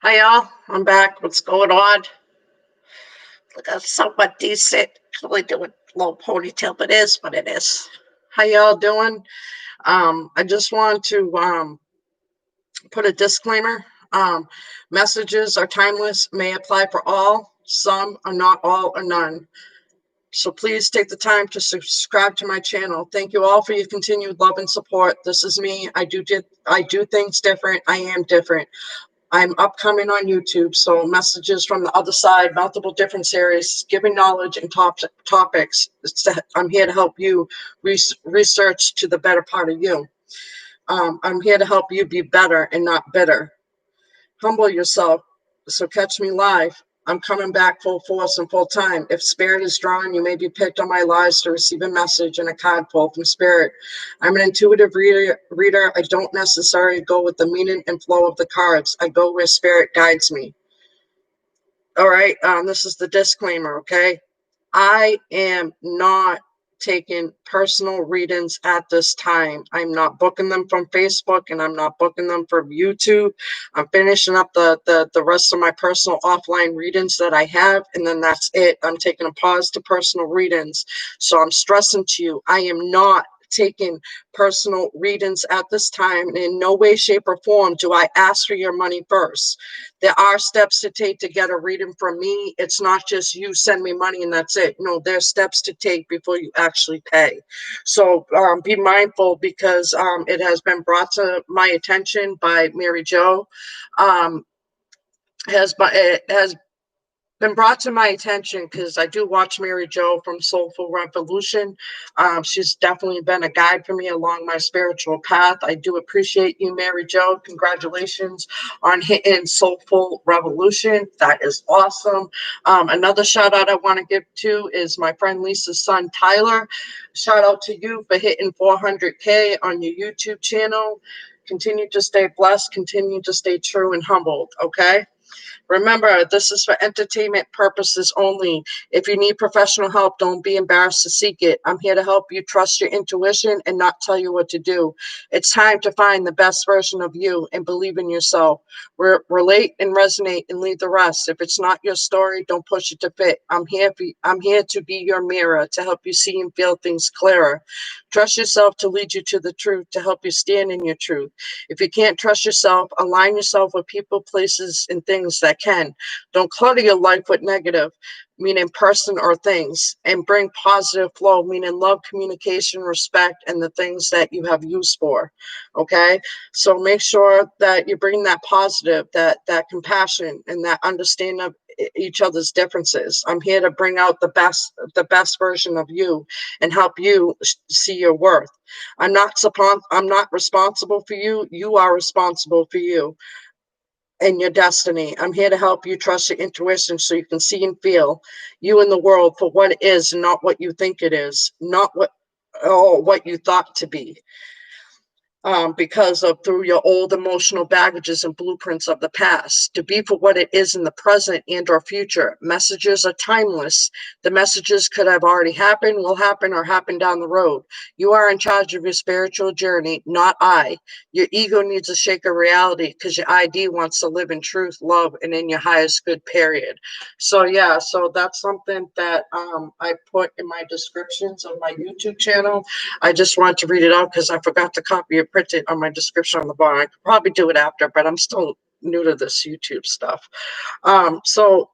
Hi y'all, I'm back. What's going on? Look, I'm somewhat decent. Only doing a little ponytail, but it is what it is. How y'all doing? I just want to put a disclaimer. Um, Messages are timeless, may apply for all. Some are not all or none. So please take the time to subscribe to my channel. Thank you all for your continued love and support. This is me. I do things different. I am different. I'm upcoming on YouTube, so messages from the other side, multiple different series, giving knowledge and topics. I'm here to help you research to the better part of you. I'm here to help you be better and not bitter. Humble yourself. So catch me live. I'm coming back full force and full time. If spirit is drawn, you may be picked on my lives to receive a message and a card pull from spirit. I'm an intuitive reader. I don't necessarily go with the meaning and flow of the cards. I go where spirit guides me. All right. This is the disclaimer. Okay. I am not taking personal readings at this time. I'm not booking them from Facebook and I'm not booking them from YouTube. I'm finishing up the rest of my personal offline readings that I have, and then that's it. I'm taking a pause to personal readings. So I'm stressing to you, I am not taking personal readings at this time, and in no way, shape, or form do I ask for your money first. There are steps to take to get a reading from me. It's not just you send me money and that's it. No, there's steps to take before you actually pay. So be mindful, because it has been brought to my attention by Mary Jo. It has been brought to my attention because I do watch Mary Jo from Soulful Revolution. She's definitely been a guide for me along my spiritual path. I do appreciate you, Mary Jo. Congratulations on hitting Soulful Revolution. That is awesome. Another shout out I want to give to is my friend Lisa's son, Tyler. Shout out to you for hitting 400K on your YouTube channel. Continue to stay blessed. Continue to stay true and humbled. Okay. Remember, this is for entertainment purposes only. If you need professional help, don't be embarrassed to seek it. I'm here to help you trust your intuition and not tell you what to do. It's time to find the best version of you and believe in yourself. Relate and resonate and leave the rest. If it's not your story, don't push it to fit. I'm here to be your mirror, to help you see and feel things clearer. Trust yourself to lead you to the truth, to help you stand in your truth. If you can't trust yourself, align yourself with people, places, and things that can. Don't clutter your life with negative, meaning person or things, and bring positive flow, meaning love, communication, respect, and the things that you have use for. Okay. So make sure that you bring that positive, that compassion, and that understanding of each other's differences. I'm here to bring out the best version of you and help you see your worth. I'm not responsible for you. You are responsible for you and your destiny. I'm here to help you trust your intuition so you can see and feel you in the world for what it is, and not what you think it is, not what you thought to be, because of through your old emotional baggages and blueprints of the past, to be for what it is in the present and or future. Messages are timeless. The messages could have already happened, will happen, or happen down the road. You are in charge of your spiritual journey, not I. Your ego needs a shake of reality because your ID wants to live in truth, love, and in your highest good, period. So yeah, so that's something that I put in my descriptions of my YouTube channel. I just want to read it out because I forgot to copy it, print it on my description on the bottom. I could probably do it after, but I'm still new to this YouTube stuff. So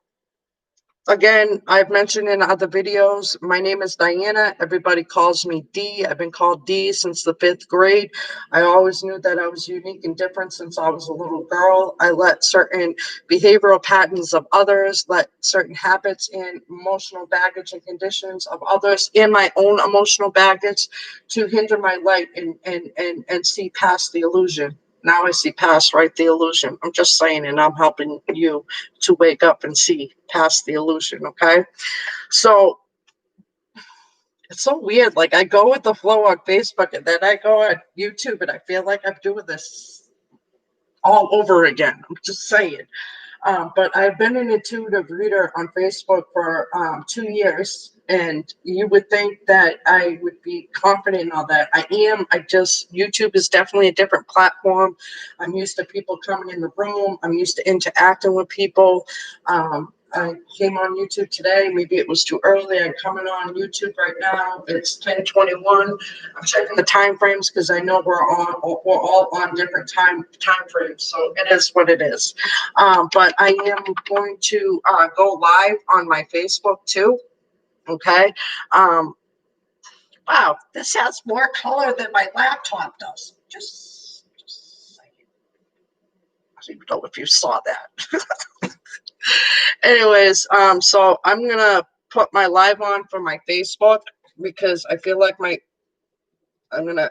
again, I've mentioned in other videos, my name is Diana. Everybody calls me D. I've been called D since the 5th grade. I always knew that I was unique and different since I was a little girl. I let certain behavioral patterns of others, let certain habits and emotional baggage and conditions of others in my own emotional baggage to hinder my light and see past the illusion. Now I see past, right, the illusion. I'm just saying, and I'm helping you to wake up and see past the illusion. Okay. So it's so weird. Like, I go with the flow on Facebook and then I go on YouTube and I feel like I'm doing this all over again. I'm just saying. But I've been an intuitive reader on Facebook for 2 years, And you would think that I would be confident in all that. I am. YouTube is definitely a different platform. I'm used to people coming in the room. I'm used to interacting with people. I came on YouTube today. Maybe it was too early. I'm coming on YouTube right now. It's 10:21. I'm checking the time frames because I know we're all on different time frames. So it is what it is. But I am going to go live on my Facebook too. Okay. Wow, this has more color than my laptop does. Just saying. I don't even know if you saw that. Anyways, so I'm gonna put my live on for my Facebook because I feel like I'm gonna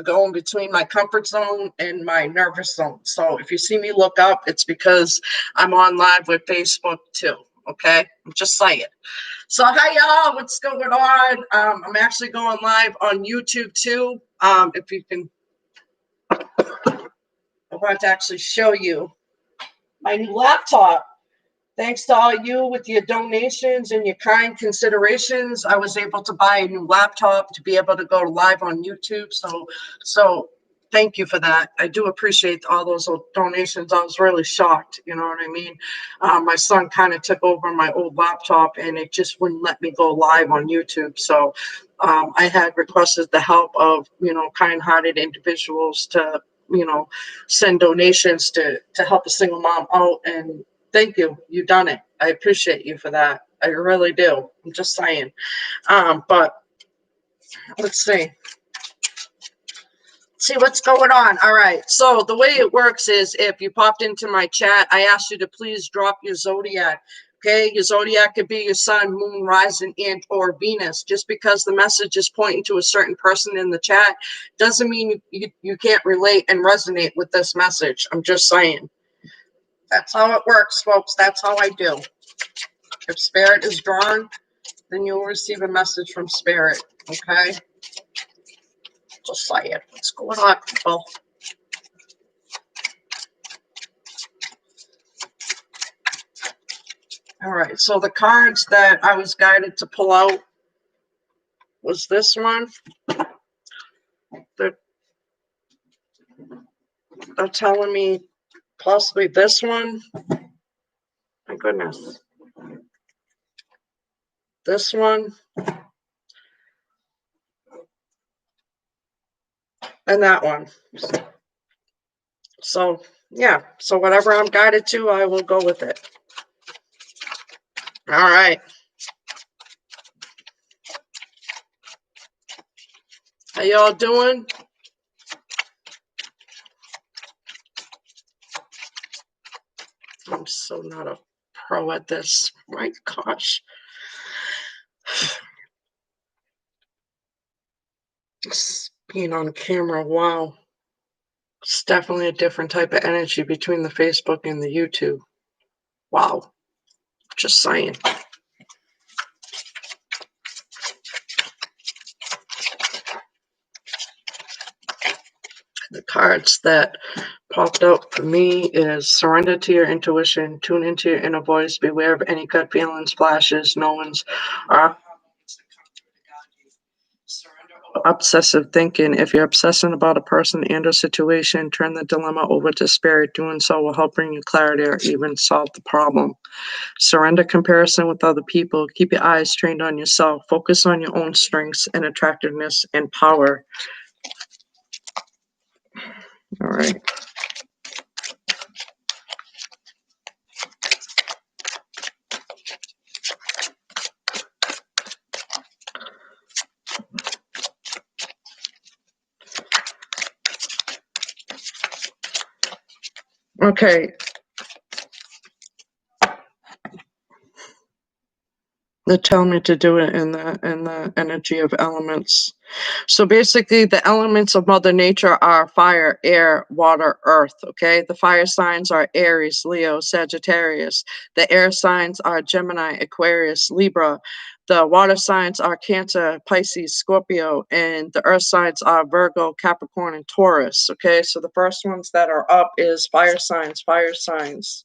go in between my comfort zone and my nervous zone. So if you see me look up, it's because I'm on live with Facebook too. Okay, I'm just saying. So hi y'all, what's going on? I'm actually going live on YouTube too. If you can, I want to actually show you my new laptop. Thanks to all you with your donations and your kind considerations, I was able to buy a new laptop to be able to go live on YouTube. So thank you for that. I do appreciate all those donations. I was really shocked. You know what I mean? My son kind of took over my old laptop and it just wouldn't let me go live on YouTube. So I had requested the help of, kind-hearted individuals to, send donations to help a single mom out. And thank you. You've done it. I appreciate you for that. I really do. I'm just saying. But let's see. See what's going on. All right. So the way it works is if you popped into my chat, I asked you to please drop your zodiac. Okay, your zodiac could be your sun, moon, rising, and or Venus. Just because the message is pointing to a certain person in the chat doesn't mean you can't relate and resonate with this message. I'm just saying. That's how it works, folks. That's how I do. If spirit is drawn, then you'll receive a message from spirit. Okay? Just say it. What's going on, people? All right. So the cards that I was guided to pull out was this one. They're telling me possibly this one. My goodness. This one. And that one. So, yeah. So whatever I'm guided to, I will go with it. All right. How y'all doing? I'm so not a pro at this. My gosh. Being on camera, wow. It's definitely a different type of energy between the Facebook and the YouTube. Wow. Just saying. The cards that popped up for me is surrender to your intuition, tune into your inner voice, beware of any gut feelings, flashes, no one's obsessive thinking. If you're obsessing about a person and a situation, turn the dilemma over to spirit. Doing so will help bring you clarity or even solve the problem. Surrender comparison with other people. Keep your eyes trained on yourself. Focus on your own strengths and attractiveness and power. All right. Okay. They tell me to do it in the energy of elements. So basically, the elements of Mother Nature are fire, air, water, earth. Okay, the fire signs are Aries, Leo, Sagittarius. The air signs are Gemini, Aquarius, Libra. The water signs are Cancer, Pisces, Scorpio, and the earth signs are Virgo, Capricorn, and Taurus. Okay, so the first ones that are up is fire signs. Fire signs.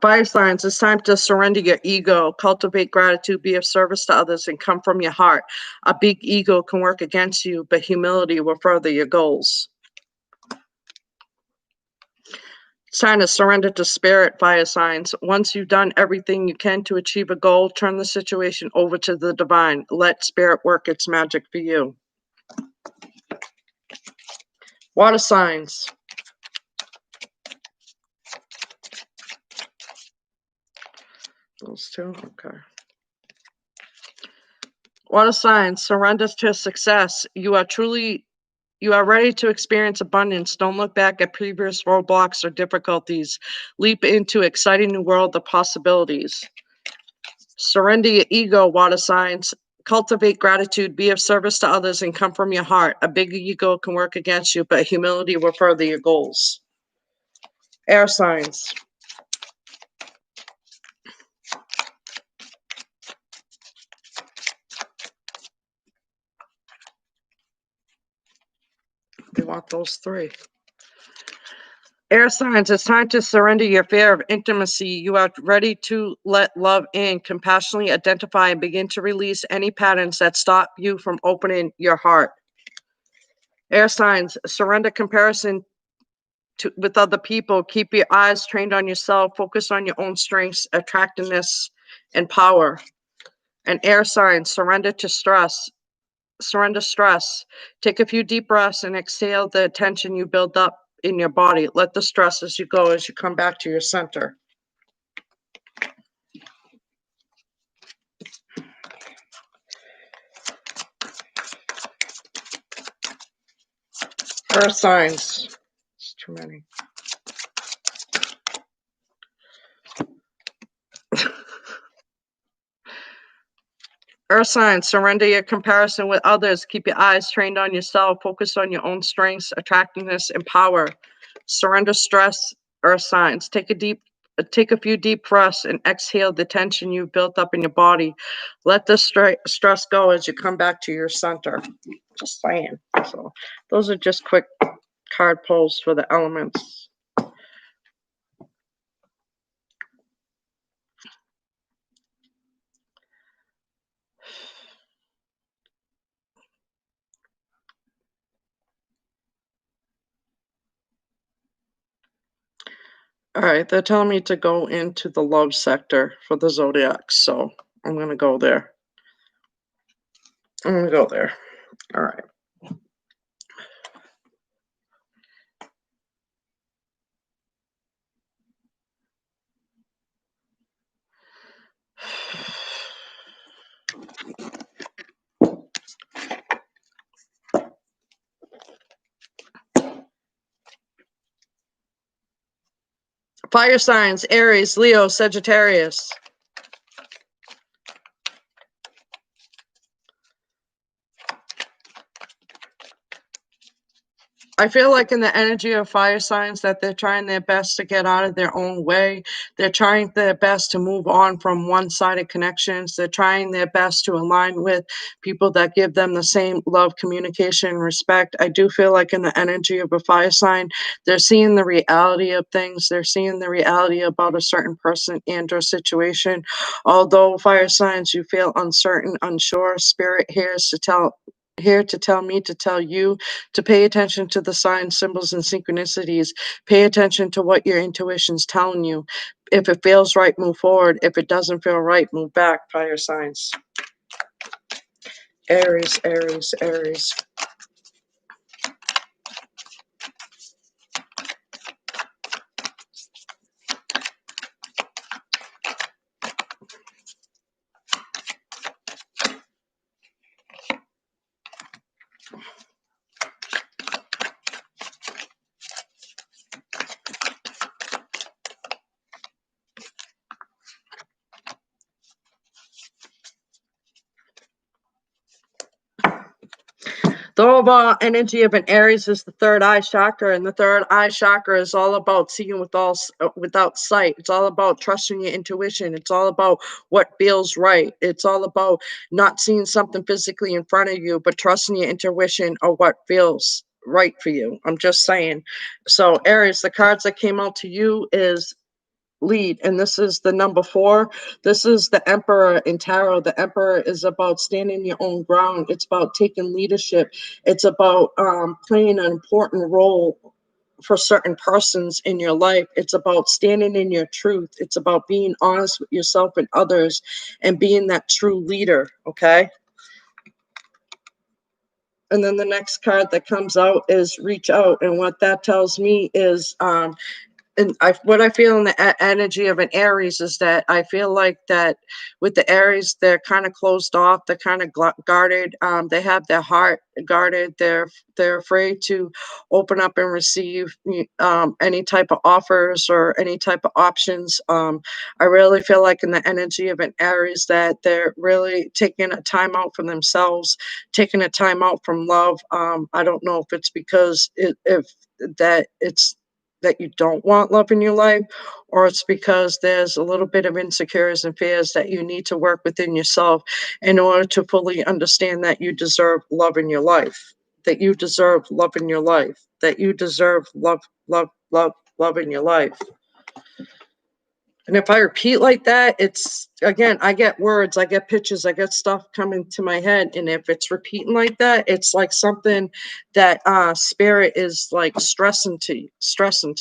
Fire signs, it's time to surrender your ego, cultivate gratitude, be of service to others, and come from your heart. A big ego can work against you, but humility will further your goals. It's time to surrender to spirit, fire signs. Once you've done everything you can to achieve a goal, turn the situation over to the divine. Let spirit work its magic for you. Water signs. Those two, okay. Water signs, surrender to success. You are ready to experience abundance. Don't look back at previous roadblocks or difficulties. Leap into exciting new world of possibilities. Surrender your ego, water signs. Cultivate gratitude, be of service to others, and come from your heart. A big ego can work against you, but humility will further your goals. Air signs. We want those three. Air signs, it's time to surrender your fear of intimacy. You are ready to let love in, compassionately identify and begin to release any patterns that stop you from opening your heart. Air signs, surrender comparison with other people. Keep your eyes trained on yourself. Focus on your own strengths, attractiveness, and power. And air signs, surrender to stress. Surrender stress. Take a few deep breaths and exhale the tension you build up in your body. Let the stress as you go, as you come back to your center. Earth signs. It's too many. Earth signs, surrender your comparison with others. Keep your eyes trained on yourself. Focus on your own strengths, attractiveness, and power. Surrender stress, earth signs. Take a few deep breaths and exhale the tension you've built up in your body. Let the stress go as you come back to your center. Just saying. So those are just quick card pulls for the elements. All right, they're telling me to go into the love sector for the zodiac, so I'm going to go there. I'm going to go there. All right. Fire signs, Aries, Leo, Sagittarius. I feel like in the energy of fire signs that they're trying their best to get out of their own way. They're trying their best to move on from one-sided connections. They're trying their best to align with people that give them the same love, communication, respect. I do feel like in the energy of a fire sign, they're seeing the reality of things. They're seeing the reality about a certain person and or situation. Although fire signs, you feel uncertain, unsure, spirit here to tell me to tell you to pay attention to the signs, symbols, and synchronicities. Pay attention to what your intuition's telling you. If it feels right, move forward. If it doesn't feel right, move back. Fire signs. Aries, Aries, Aries. The overall energy of an Aries is the third eye chakra, and the third eye chakra is all about seeing without sight. It's all about trusting your intuition. It's all about what feels right. It's all about not seeing something physically in front of you, but trusting your intuition or what feels right for you. I'm just saying. So Aries, the cards that came out to you is lead. And this is the number 4. This is the Emperor in tarot. The Emperor is about standing your own ground. It's about taking leadership. It's about playing an important role for certain persons in your life. It's about standing in your truth. It's about being honest with yourself and others and being that true leader. Okay. And then the next card that comes out is reach out. And what that tells me is and what I feel in the energy of an Aries is that I feel like that with the Aries, they're kind of closed off, they're kind of guarded. They have their heart guarded. They're afraid to open up and receive any type of offers or any type of options. I really feel like in the energy of an Aries that they're really taking a time out from themselves, taking a time out from love. I don't know if it's because if that it's that you don't want love in your life, or it's because there's a little bit of insecurities and fears that you need to work within yourself in order to fully understand that you deserve love in your life, that you deserve love in your life, that you deserve love, love, love, love in your life. And if I repeat like that, it's again, I get words, I get pictures, I get stuff coming to my head. And if it's repeating like that, it's like something that spirit is like stressing to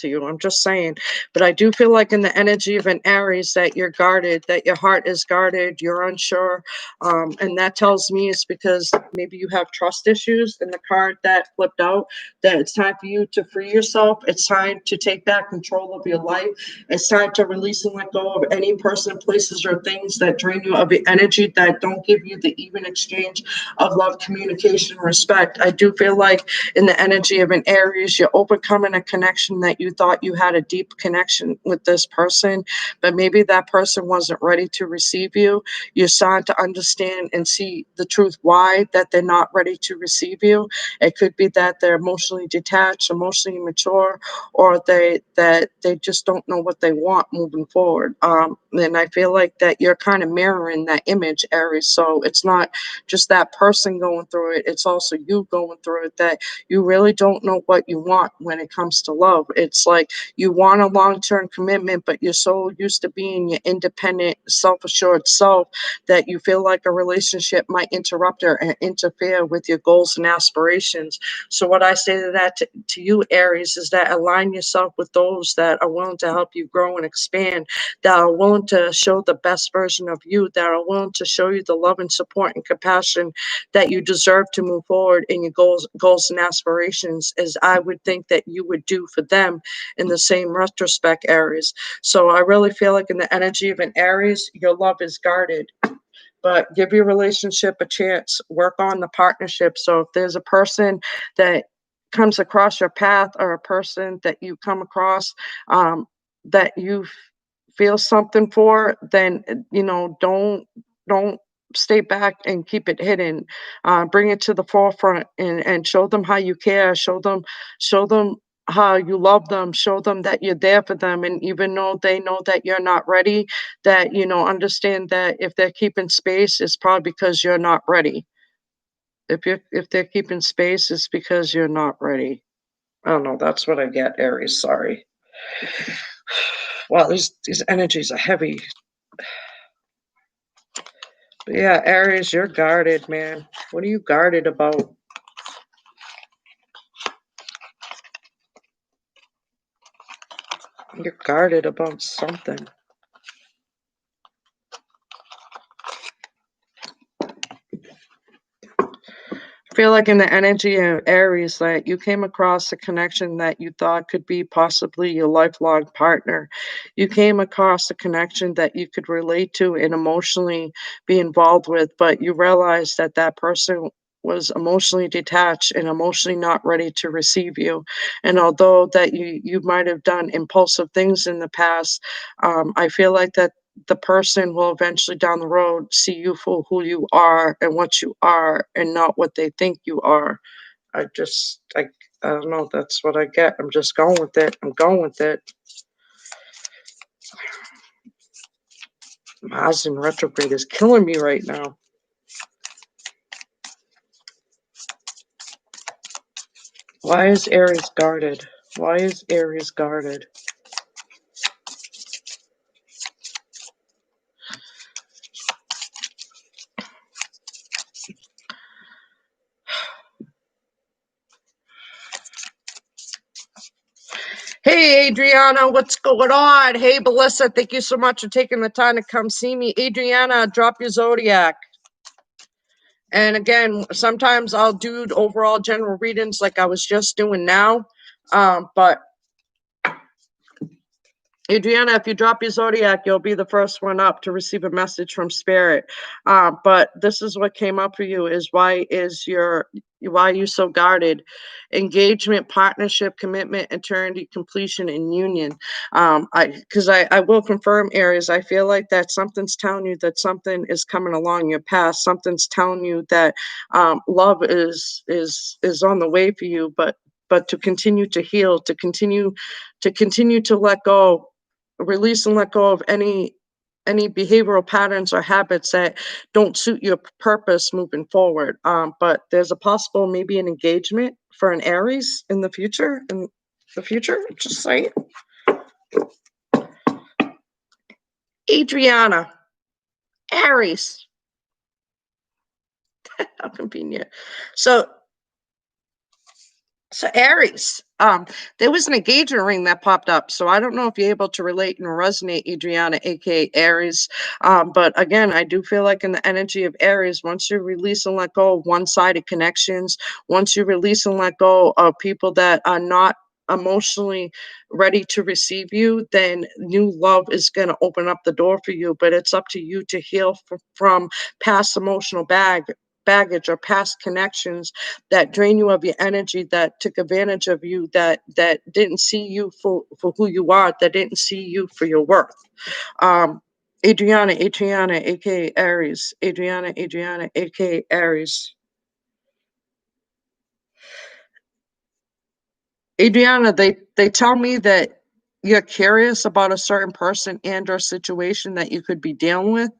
you. I'm just saying. But I do feel like in the energy of an Aries that you're guarded, that your heart is guarded, you're unsure. And that tells me it's because maybe you have trust issues. In the card that flipped out, that it's time for you to free yourself. It's time to take back control of your life. It's time to release and let go of any person, places, or things that drain you of your energy, that don't give you the even exchange of love, communication, respect. I do feel like in the energy of an Aries, you're overcoming a connection that you thought you had a deep connection with this person, but maybe that person wasn't ready to receive you. You're starting to understand and see the truth why that they're not ready to receive you. It could be that they're emotionally detached, emotionally immature, or they just don't know what they want moving forward. And I feel like that you're kind of mirroring that image, Aries. So it's not just that person going through it, it's also you going through it, that you really don't know what you want when it comes to love. It's like you want a long-term commitment, but you're so used to being your independent, self-assured self that you feel like a relationship might interrupt or interfere with your goals and aspirations. So what I say to that to you, Aries, is that align yourself with those that are willing to help you grow and expand, that are willing to show the best version of you, that are willing to show you the love and support and compassion that you deserve to move forward in your goals and aspirations, as I would think that you would do for them in the same retrospect, Aries. So I really feel like in the energy of an Aries, your love is guarded, but give your relationship a chance. Work on the partnership. So if there's a person that comes across your path, or a person that you come across that you feel something for, then don't stay back and keep it hidden. Bring it to the forefront and show them how you care. Show them how you love them. Show them that you're there for them. And even though they know that you're not ready, that understand that if they're keeping space, it's probably because you're not ready. If they're keeping space, it's because you're not ready. I don't know. That's what I get, Aries. Sorry. Wow, these energies are heavy. But yeah, Aries, you're guarded, man. What are you guarded about? You're guarded about something. I feel like in the energy of Aries, that you came across a connection that you thought could be possibly your lifelong partner. You came across a connection that you could relate to and emotionally be involved with, but you realized that that person was emotionally detached and emotionally not ready to receive you. And although that you might have done impulsive things in the past, I feel like that the person will eventually down the road see you for who you are and what you are, and not what they think you are. I don't know, that's what I get. I'm just going with it. I'm going with it. Mars in retrograde is killing me right now. Why is Aries guarded? Why is Aries guarded? Hey, Adriana, what's going on? Hey, Melissa, thank you so much for taking the time to come see me. Adriana, drop your zodiac. And again, sometimes I'll do overall general readings like I was just doing now. But Adriana, if you drop your zodiac, you'll be the first one up to receive a message from spirit. But this is what came up for you: is why are you so guarded? Engagement, partnership, commitment, eternity, completion, and union. I will confirm, Aries. I feel like that something's telling you that something is coming along your path. Something's telling you that love is on the way for you, but to continue to heal, to continue to let go, release and let go of any behavioral patterns or habits that don't suit your purpose moving forward. But there's a possible maybe an engagement for an Aries in the future. Just say it. Adriana, Aries. How convenient. So Aries, there was an engagement ring that popped up. So I don't know if you're able to relate and resonate, Adriana, aka Aries. But again, I do feel like in the energy of Aries, once you release and let go of one-sided connections, once you release and let go of people that are not emotionally ready to receive you, then new love is going to open up the door for you. But it's up to you to heal from past emotional baggage or past connections that drain you of your energy, that took advantage of you, that didn't see you for who you are, that didn't see you for your worth. Adriana, aka Aries. Adriana, aka Aries. Adriana, they tell me that you're curious about a certain person and or situation that you could be dealing with.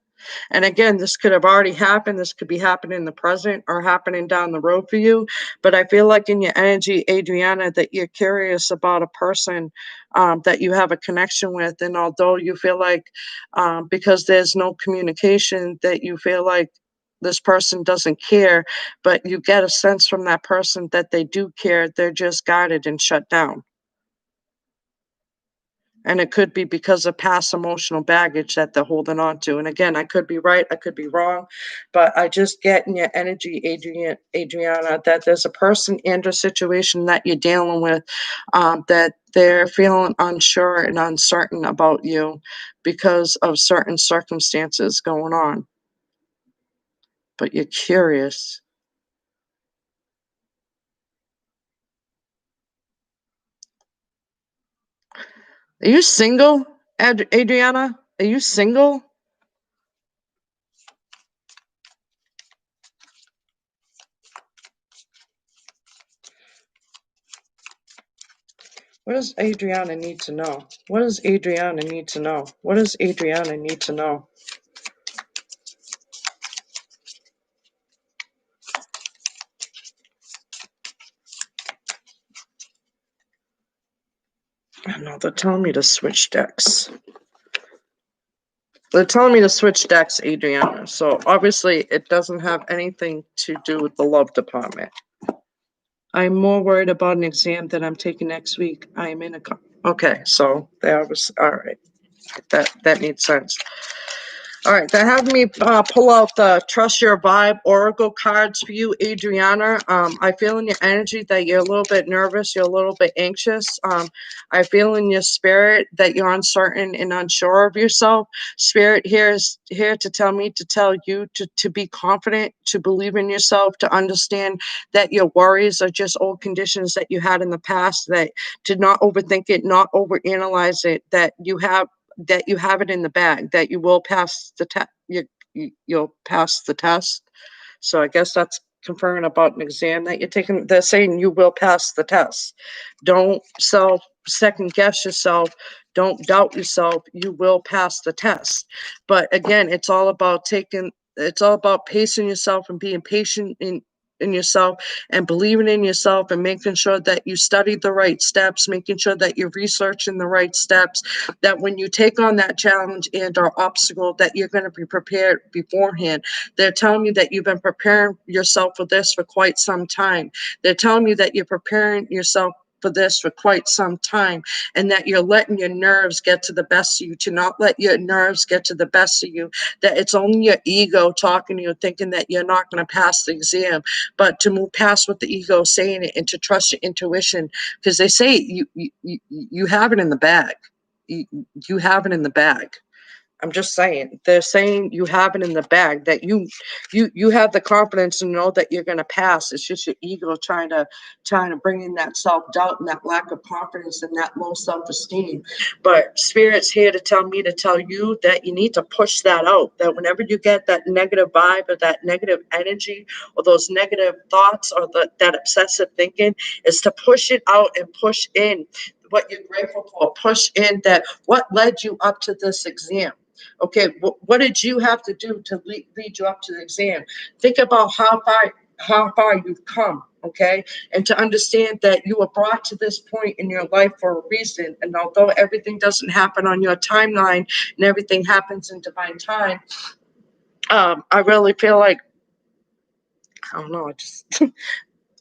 And again, this could have already happened. This could be happening in the present or happening down the road for you. But I feel like in your energy, Adriana, that you're curious about a person that you have a connection with. And although you feel like because there's no communication, that you feel like this person doesn't care, but you get a sense from that person that they do care. They're just guarded and shut down. And it could be because of past emotional baggage that they're holding on to. And again, I could be right, I could be wrong, but I just get in your energy, Adriana, that there's a person and a situation that you're dealing with, that they're feeling unsure and uncertain about you because of certain circumstances going on. But you're curious. Are you single, Adriana? Are you single? What does Adriana need to know? What does Adriana need to know? What does Adriana need to know? I don't know, they're telling me to switch decks. They're telling me to switch decks, Adriana. So obviously it doesn't have anything to do with the love department. I'm more worried about an exam that I'm taking next week. I am in a okay, so that was all right. That made sense. All right, they're having me pull out the Trust Your Vibe Oracle cards for you, Adriana. I feel in your energy that you're a little bit nervous, you're a little bit anxious. I feel in your spirit that you're uncertain and unsure of yourself. Spirit here is here to tell me, to tell you to be confident, to believe in yourself, to understand that your worries are just old conditions that you had in the past, that to not overthink it, not overanalyze it, that you have it in the bag, that you will pass the test. You'll pass the test. So I guess that's confirming about an exam that you're taking. They're saying you will pass the test. Don't second guess yourself. Don't doubt yourself. You will pass the test. But again, it's all about pacing yourself and being patient in yourself and believing in yourself and making sure that you study the right steps, making sure that you're researching the right steps, that when you take on that challenge and or obstacle, that you're going to be prepared beforehand. They're telling me that you've been preparing yourself for this for quite some time. They're telling me that you're preparing yourself for this for quite some time, and that you're letting your nerves get to the best of you, to not let your nerves get to the best of you, that it's only your ego talking to you, thinking that you're not going to pass the exam, but to move past what the ego is saying and to trust your intuition, because they say you have it in the bag. You, you have it in the bag. I'm just saying. They're saying you have it in the bag, that you have the confidence to know that you're gonna pass. It's just your ego trying to bring in that self-doubt and that lack of confidence and that low self-esteem. But Spirit's here to tell me to tell you that you need to push that out. That whenever you get that negative vibe or that negative energy or those negative thoughts or that obsessive thinking, is to push it out and push in what you're grateful for. Push in that what led you up to this exam. Okay, what did you have to do to lead you up to the exam? Think about how far you've come, okay? And to understand that you were brought to this point in your life for a reason. And although everything doesn't happen on your timeline and everything happens in divine time, I really feel like, I don't know, I just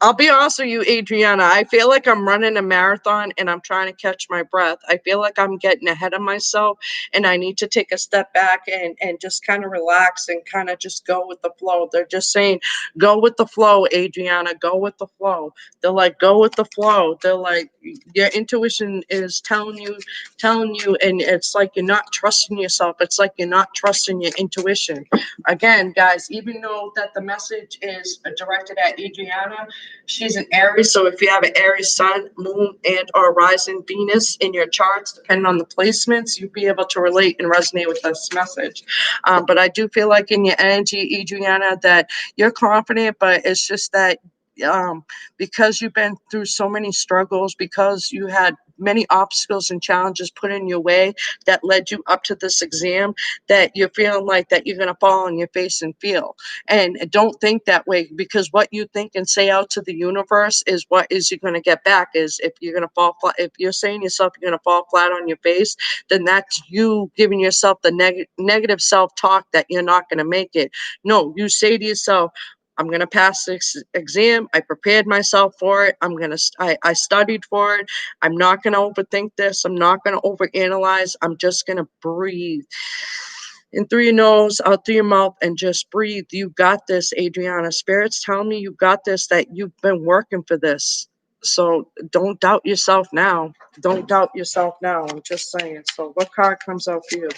I'll be honest with you, Adriana. I feel like I'm running a marathon and I'm trying to catch my breath. I feel like I'm getting ahead of myself and I need to take a step back and just kind of relax and kind of just go with the flow. They're just saying, go with the flow, Adriana, go with the flow. They're like, go with the flow. They're like, your intuition is telling you, and it's like you're not trusting yourself. It's like you're not trusting your intuition. Again, guys, even though that the message is directed at Adriana, she's an Aries. So if you have an Aries sun, moon, and or rising Venus in your charts, depending on the placements, you'll be able to relate and resonate with this message. But I do feel like in your energy, Adriana, that you're confident, but it's just that because you've been through so many struggles, because you had many obstacles and challenges put in your way that led you up to this exam, that you're feeling like that you're going to fall on your face and feel. And don't think that way, because what you think and say out to the universe is what is you're going to get back. Is if you're going to fall flat, if you're saying yourself you're going to fall flat on your face, then that's you giving yourself the negative self-talk that you're not going to make it. No, you say to yourself, I'm going to pass this exam. I prepared myself for it. I studied for it. I'm not going to overthink this. I'm not going to overanalyze. I'm just going to breathe in through your nose, out through your mouth, and just breathe. You got this, Adriana. Spirit's telling me you got this, that you've been working for this. So don't doubt yourself now. Don't doubt yourself now. I'm just saying. So what card comes out for you?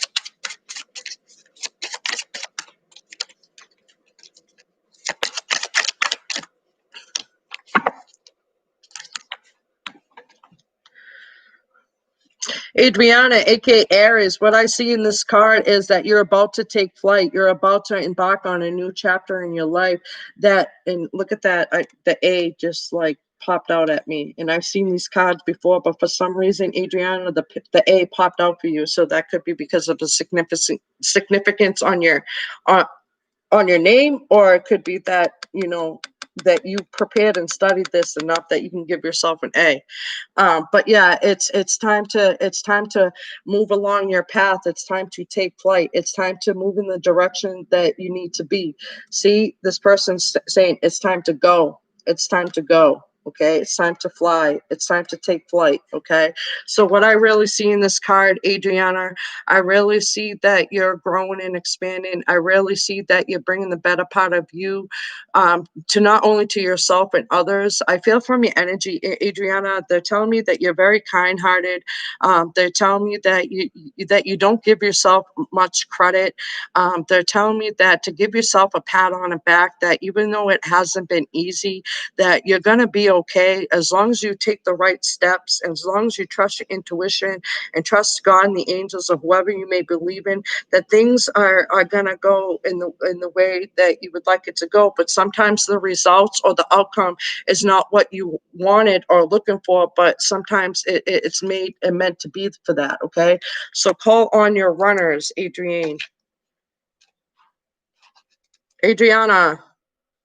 Adriana, aka Aries, what I see in this card is that you're about to take flight. You're about to embark on a new chapter in your life. And look at that, the A just like popped out at me. And I've seen these cards before, but for some reason, Adriana, the A popped out for you. So that could be because of the significance on on your name, or it could be that that you prepared and studied this enough that you can give yourself an A. But yeah, it's time to move along your path. It's time to take flight. It's time to move in the direction that you need to be. See, this person's saying it's time to go. It's time to go. Okay, it's time to fly. It's time to take flight. Okay, so what I really see in this card, Adriana, I really see that you're growing and expanding. I really see that you're bringing the better part of you to not only to yourself and others. I feel from your energy, Adriana, they're telling me that you're very kind-hearted. They're telling me that you don't give yourself much credit. They're telling me that to give yourself a pat on the back, that even though it hasn't been easy, that you're going to be okay as long as you take the right steps, as long as you trust your intuition and trust God and the angels or whoever you may believe in, that things are going to go in the way that you would like it to go. But sometimes the results or the outcome is not what you wanted or looking for, but sometimes it's made and meant to be for that. Okay, so call on your runners, Adriana.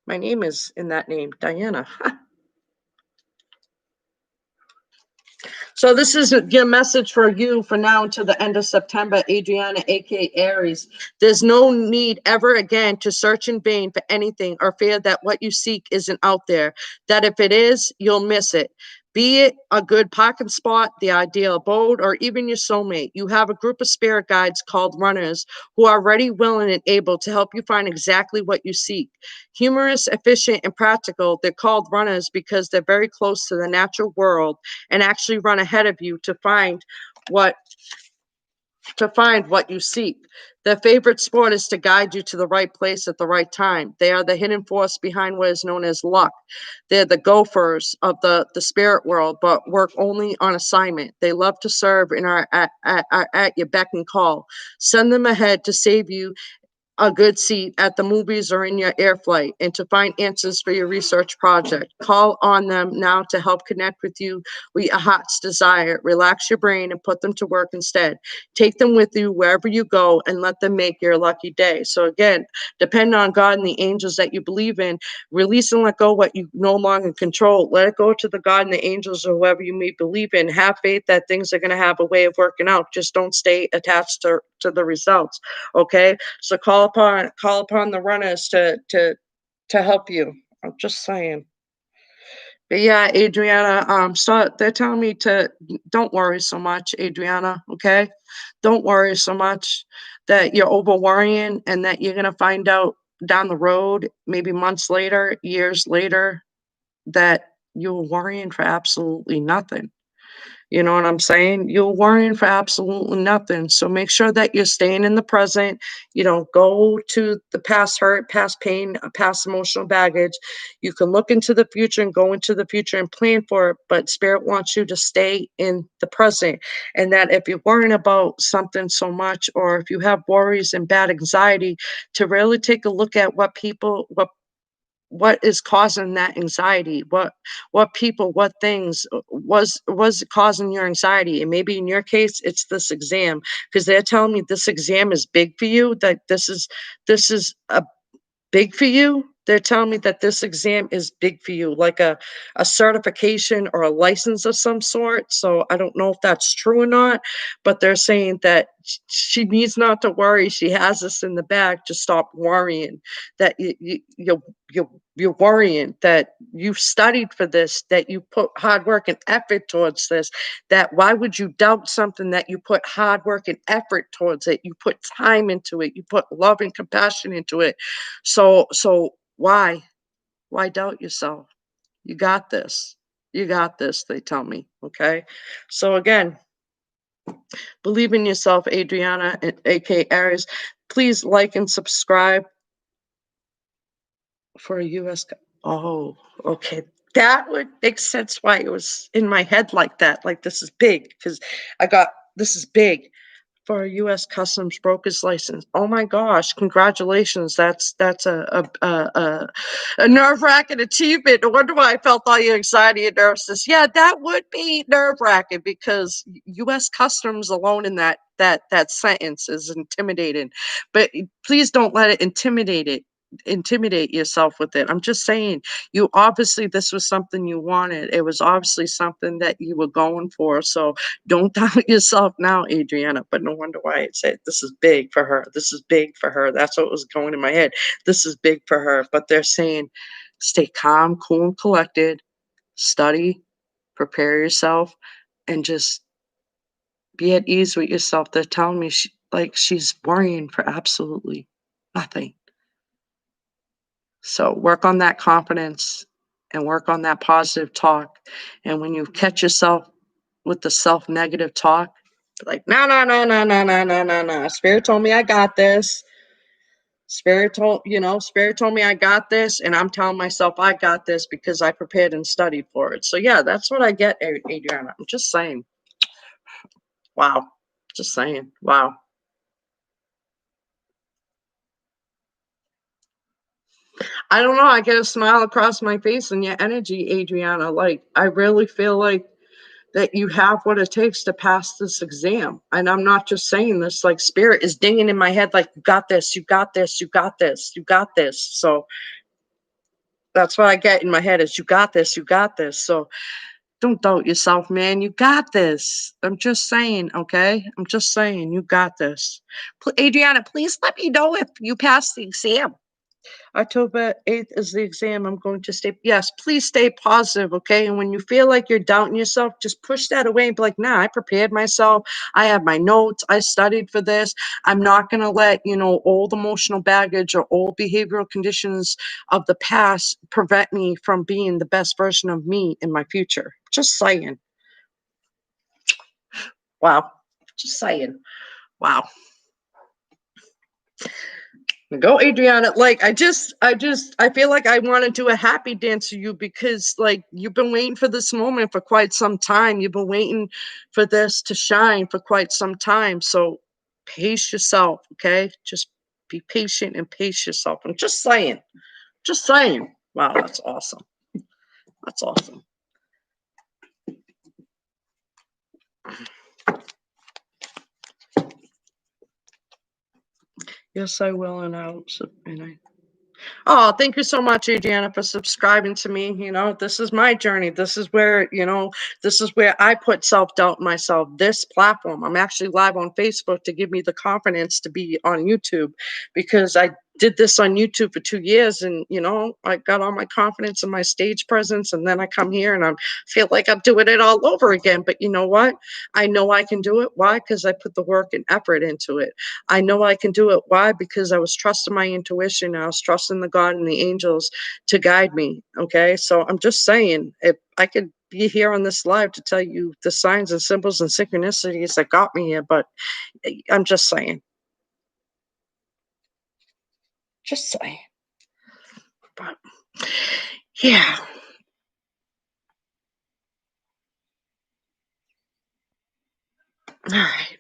My name is in that name, Diana. So this is your message for you for now until the end of September, Adriana, aka Aries. There's no need ever again to search in vain for anything or fear that what you seek isn't out there. That if it is, you'll miss it. Be it a good parking spot, the ideal abode, or even your soulmate, you have a group of spirit guides called runners who are ready, willing, and able to help you find exactly what you seek. Humorous, efficient, and practical, they're called runners because they're very close to the natural world and actually run ahead of you what to find what you seek. Their favorite sport is to guide you to the right place at the right time. They are the hidden force behind what is known as luck. They're the gophers of the spirit world, but work only on assignment. They love to serve and are at your beck and call. Send them ahead to save you a good seat at the movies or in your air flight and to find answers for your research project. Call on them now to help connect with you with your heart's desire. Relax your brain and put them to work instead. Take them with you wherever you go and let them make your lucky day. So again, depend on God and the angels that you believe in. Release and let go what you no longer control. Let it go to the God and the angels or whoever you may believe in. Have faith that things are going to have a way of working out. Just don't stay attached to the results. Okay. So call upon the runners to help you. I'm just saying. But yeah, Adriana, so they're telling me to don't worry so much, Adriana, okay? Don't worry so much that you're over worrying and that you're gonna find out down the road, maybe months later, years later, that you were worrying for absolutely nothing. You know what I'm saying? You're worrying for absolutely nothing. So make sure that you're staying in the present. You don't go to the past hurt, past pain, past emotional baggage. You can look into the future and go into the future and plan for it, but spirit wants you to stay in the present. And that if you're worrying about something so much, or if you have worries and bad anxiety, to really take a look at what is causing that anxiety, what people, what things was causing your anxiety. And maybe in your case it's this exam, because they're telling me this exam is big for you, that this is a big for you. They're telling me that this exam is big for you, like a certification or a license of some sort. So I don't know if that's true or not, but they're saying that she needs not to worry. She has this in the bag. Just stop worrying. That you're worrying that you've studied for this, that you put hard work and effort towards this. That why would you doubt something that you put hard work and effort towards it? You put time into it. You put love and compassion into it. So why? Why doubt yourself? You got this. You got this, they tell me. Okay. So again, believe in yourself, Adriana, aka Aries. Please like and subscribe for a US. Oh, okay. That would make sense why it was in my head like that. Like this is big because I got this is big for a U.S. Customs broker's license. Oh my gosh! Congratulations. That's a nerve wracking achievement. No wonder why I felt all your anxiety and nervousness. Yeah, that would be nerve wracking because U.S. Customs alone in that sentence is intimidating. But please don't let it intimidate yourself with it. I'm just saying, you obviously this was something you wanted. It was obviously something that you were going for. So don't doubt yourself now, Adriana. But no wonder why it said this is big for her. This is big for her. That's what was going in my head. This is big for her. But they're saying stay calm, cool, and collected, study, prepare yourself, and just be at ease with yourself. They're telling me she's worrying for absolutely nothing. So work on that confidence and work on that positive talk. And when you catch yourself with the self negative talk, like, no, no, no, no, no, no, no, no, no. Spirit told me I got this. Spirit told me I got this. And I'm telling myself I got this because I prepared and studied for it. So yeah, that's what I get, Adriana. I'm just saying. Wow. Just saying. Wow. I don't know. I get a smile across my face in your energy, Adriana. Like, I really feel like that you have what it takes to pass this exam. And I'm not just saying this, like spirit is dinging in my head, like, you got this, you got this, you got this, you got this. So that's what I get in my head is you got this, you got this. So don't doubt yourself, man. You got this. I'm just saying, okay? I'm just saying, you got this. Adriana, please let me know if you passed the exam. October 8th is the exam. I'm going to stay, yes, please stay positive, okay? And when you feel like you're doubting yourself, just push that away and be like, nah, I prepared myself. I have my notes. I studied for this. I'm not going to let, old emotional baggage or old behavioral conditions of the past prevent me from being the best version of me in my future. Just saying. Wow. Just saying. Wow. Go, Adriana. Like, I feel like I want to do a happy dance for you because, like, you've been waiting for this moment for quite some time. You've been waiting for this to shine for quite some time. So pace yourself, okay? Just be patient and pace yourself. I'm just saying. Just saying. Wow, that's awesome. That's awesome. Yes, I will, and I Oh, thank you so much, Adriana, for subscribing to me. This is my journey. This is where I put self-doubt in myself. This platform. I'm actually live on Facebook to give me the confidence to be on YouTube because I did this on YouTube for 2 years and I got all my confidence in my stage presence and then I come here and I feel like I'm doing it all over again. But you know what? I know I can do it. Why? Because I put the work and effort into it. I know I can do it. Why? Because I was trusting my intuition. I was trusting the God and the angels to guide me. Okay. So I'm just saying, if I could be here on this live to tell you the signs and symbols and synchronicities that got me here, but I'm just saying, just saying. But yeah. All right.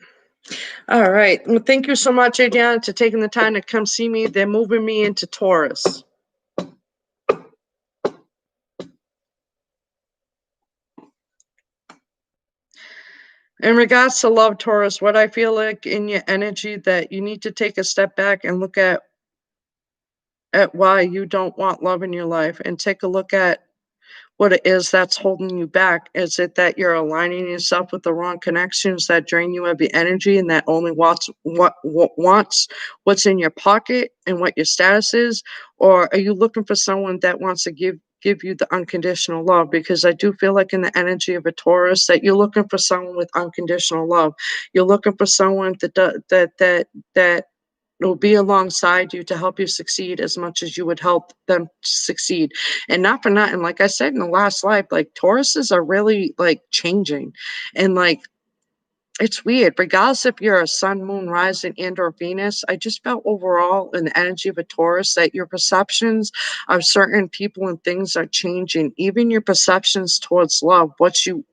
All right. Well, thank you so much, Adriana, to taking the time to come see me. They're moving me into Taurus. In regards to love, Taurus, what I feel like in your energy that you need to take a step back and look at why you don't want love in your life and take a look at what it is that's holding you back. Is it that you're aligning yourself with the wrong connections that drain you of your energy and that only wants what's in your pocket and what your status is? Or are you looking for someone that wants to give you the unconditional love? Because I do feel like in the energy of a Taurus that you're looking for someone with unconditional love. You're looking for someone that will be alongside you to help you succeed as much as you would help them succeed. And not for nothing, like I said in the last life, like Tauruses are really like changing. And like it's weird, regardless if you're a sun, moon, rising, and or Venus. I just felt overall in the energy of a Taurus that your perceptions of certain people and things are changing. Even your perceptions towards love. What you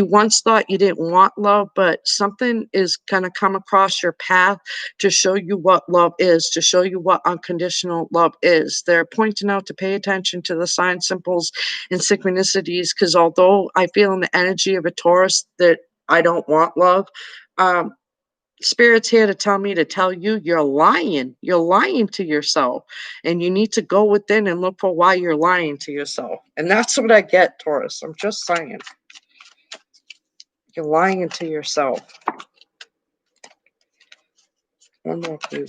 once thought you didn't want love, but something is gonna come across your path to show you what love is, to show you what unconditional love is. They're pointing out to pay attention to the sign symbols and synchronicities, because although I feel in the energy of a Taurus that I don't want love. Um, Spirit's here to tell me to tell you you're lying. You're lying to yourself. And you need to go within and look for why you're lying to yourself. And that's what I get, Taurus. I'm just saying. You're lying to yourself. One more, please.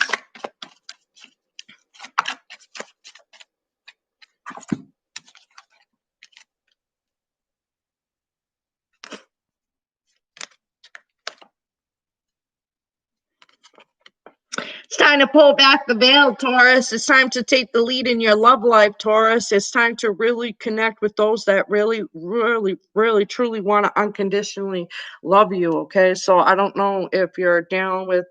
It's time to pull back the veil, Taurus. It's time to take the lead in your love life, Taurus. It's time to really connect with those that really, really, really, truly want to unconditionally love you. Okay. So I don't know if you're down with.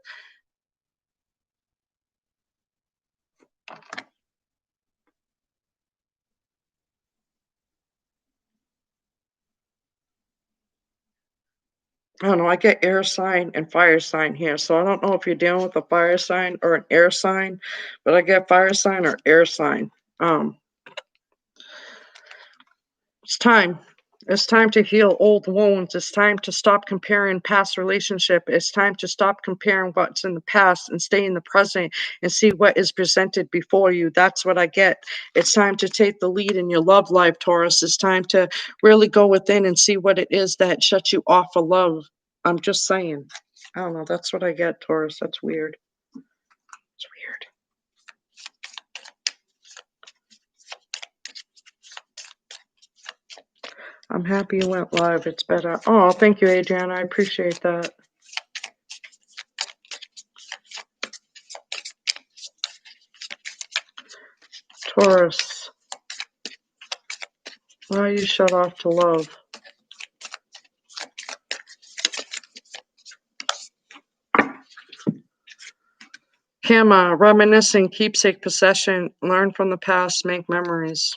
I don't know. I get air sign and fire sign here. So I don't know if you're dealing with a fire sign or an air sign, but I get fire sign or air sign. Um, it's time. It's time to heal old wounds. It's time to stop comparing past relationship. It's time to stop comparing what's in the past and stay in the present and see what is presented before you. That's what I get. It's time to take the lead in your love life, Taurus. It's time to really go within and see what it is that shuts you off of love. I'm just saying. I don't know. That's what I get, Taurus. That's weird. It's weird. I'm happy you went live. It's better. Oh, thank you, Adriana. I appreciate that. Taurus, why are you shut off to love? Gamma, reminiscing, keepsake possession, learn from the past, make memories.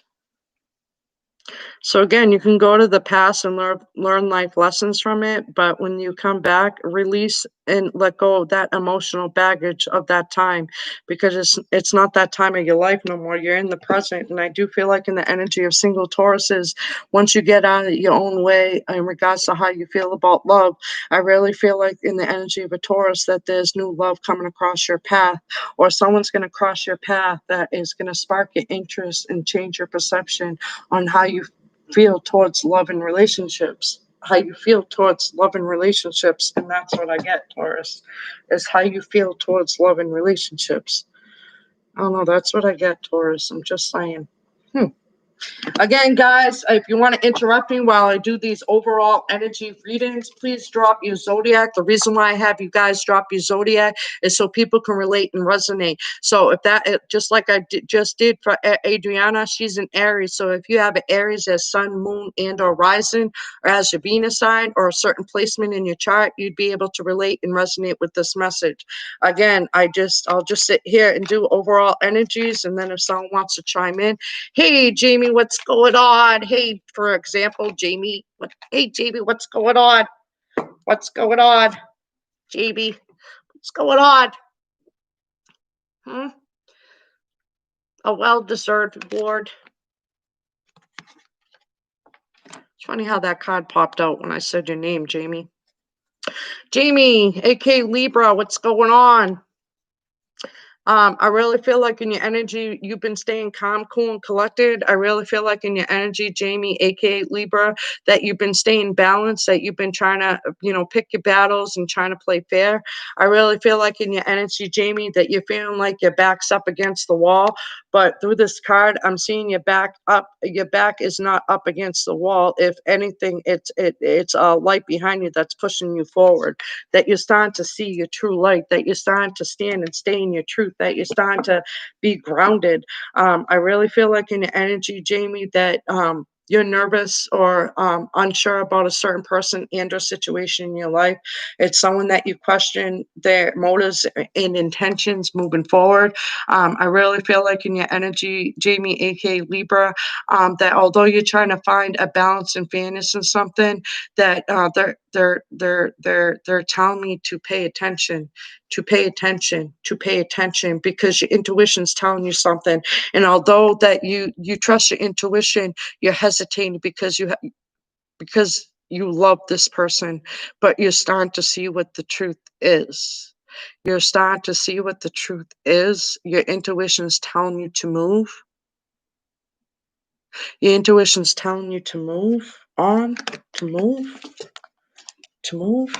So again, you can go to the past and learn life lessons from it, but when you come back, release and let go of that emotional baggage of that time, because it's not that time of your life no more. You're in the present, and I do feel like in the energy of single Tauruses, once you get out of your own way in regards to how you feel about love, I really feel like in the energy of a Taurus that there's new love coming across your path, or someone's going to cross your path that is going to spark your interest and change your perception on how you feel towards love and relationships, how you feel towards love and relationships. And that's what I get, Taurus, is how you feel towards love and relationships. I don't know, that's what I get, Taurus. I'm just saying. Again, guys, if you want to interrupt me while I do these overall energy readings, please drop your zodiac. The reason why I have you guys drop your zodiac is so people can relate and resonate. So if that, just like I just did for Adriana, she's an Aries. So if you have an Aries as sun, moon, and or rising, or as your Venus sign, or a certain placement in your chart, you'd be able to relate and resonate with this message. Again, I'll just sit here and do overall energies, and then if someone wants to chime in, hey, Jamie, what's going on? Hey, for example, Jamie, hey, Jamie, what's going on? What's going on? Jamie, what's going on? A well-deserved award. It's funny how that card popped out when I said your name, Jamie. Jamie, aka Libra, what's going on? I really feel like in your energy, you've been staying calm, cool, and collected. I really feel like in your energy, Jamie, aka Libra, that you've been staying balanced, that you've been trying to, pick your battles and trying to play fair. I really feel like in your energy, Jamie, that you're feeling like your back's up against the wall. But through this card, I'm seeing your back up. Your back is not up against the wall. If anything, it's a light behind you that's pushing you forward. That you're starting to see your true light. That you're starting to stand and stay in your truth. That you're starting to be grounded. I really feel like in your energy, Jamie, that you're nervous or unsure about a certain person and or situation in your life. It's someone that you question their motives and intentions moving forward. I really feel like in your energy, Jamie, aka Libra, that although you're trying to find a balance and fairness in something, that they're telling me to pay attention, to pay attention, to pay attention, because your intuition's telling you something. And although that you trust your intuition, you're hesitating because you love this person, but you're starting to see what the truth is. You're starting to see what the truth is. Your intuition's telling you to move. Your intuition's telling you to move on, to move, to move.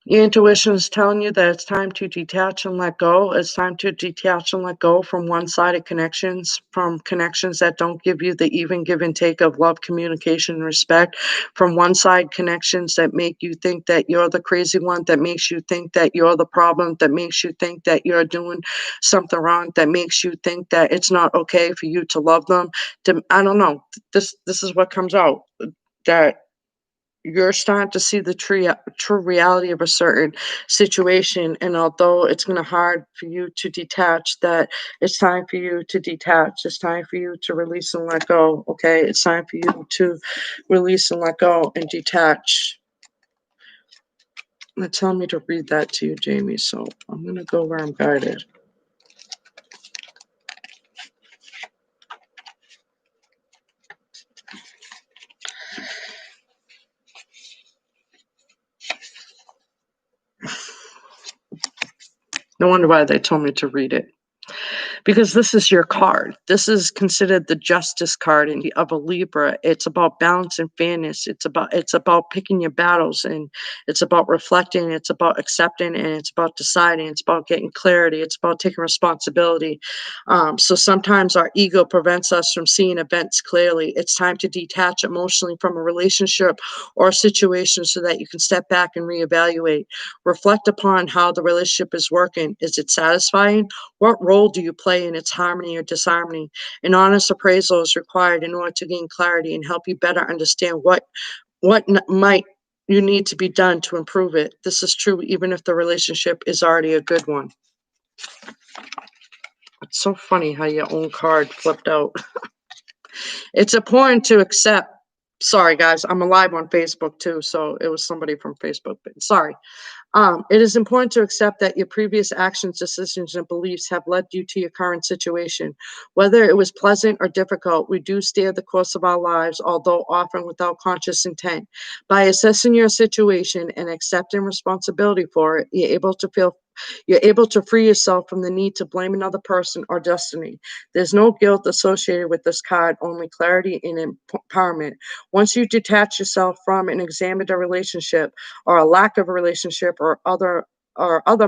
Your intuition is telling you that it's time to detach and let go. It's time to detach and let go from one-sided connections, from connections that don't give you the even give and take of love, communication, and respect, from one-side connections that make you think that you're the crazy one, that makes you think that you're the problem, that makes you think that you're doing something wrong, that makes you think that it's not okay for you to love them. I don't know. This is what comes out, that you're starting to see the true reality of a certain situation. And although it's going to hard for you to detach, that it's time for you to detach. It's time for you to release and let go. Okay. It's time for you to release and let go and detach. They tell me to read that to you, Jamie. So I'm going to go where I'm guided. No wonder why they told me to read it. because this is your card. This is considered the justice card of a Libra. It's about balance and fairness. It's about picking your battles, and it's about reflecting. It's about accepting, and it's about deciding. It's about getting clarity. It's about taking responsibility. So sometimes our ego prevents us from seeing events clearly. It's time to detach emotionally from a relationship or a situation so that you can step back and reevaluate. Reflect upon how the relationship is working. Is it satisfying? What role do you play in its harmony or disharmony? An honest appraisal is required in order to gain clarity and help you better understand what might you need to be done to improve it. This is true even if the relationship is already a good one. It's so funny how your own card flipped out. It's important to accept. Sorry, guys, I'm alive on Facebook too, so it was somebody from Facebook. But sorry. It is important to accept that your previous actions, decisions, and beliefs have led you to your current situation. Whether it was pleasant or difficult, we do steer the course of our lives, although often without conscious intent. By assessing your situation and accepting responsibility for it, you're able to free yourself from the need to blame another person or destiny. There's no guilt associated with this card, only clarity and empowerment. Once you detach yourself from and examine a relationship, or a lack of a relationship, or other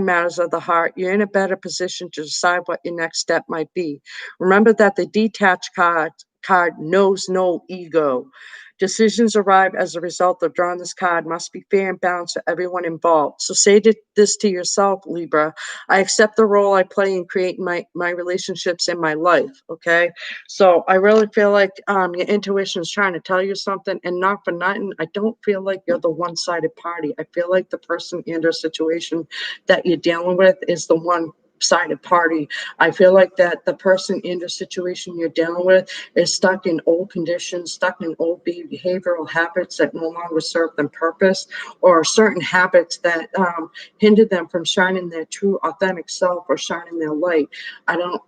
matters of the heart, you're in a better position to decide what your next step might be. Remember that the detached card knows no ego. Decisions arrive as a result of drawing this card must be fair and balanced for everyone involved. So say this to yourself, Libra. I accept the role I play in creating my relationships in my life. Okay. So I really feel like your intuition is trying to tell you something, and not for nothing. I don't feel like you're the one-sided party. I feel like the person and or situation that you're dealing with is the one-sided party. I feel like that the person in the situation you're dealing with is stuck in old conditions, stuck in old behavioral habits that no longer serve them purpose, or certain habits that hinder them from shining their true, authentic self or shining their light. I don't.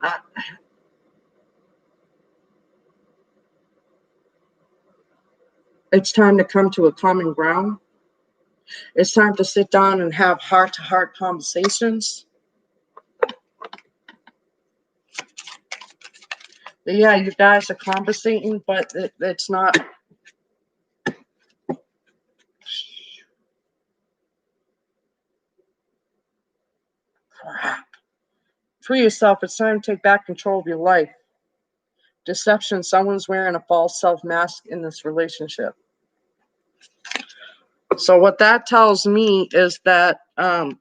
It's time to come to a common ground. It's time to sit down and have heart to heart conversations. Yeah, you guys are conversating, but it's not. Crap. Free yourself. It's time to take back control of your life. Deception. Someone's wearing a false self mask in this relationship. So what that tells me is that and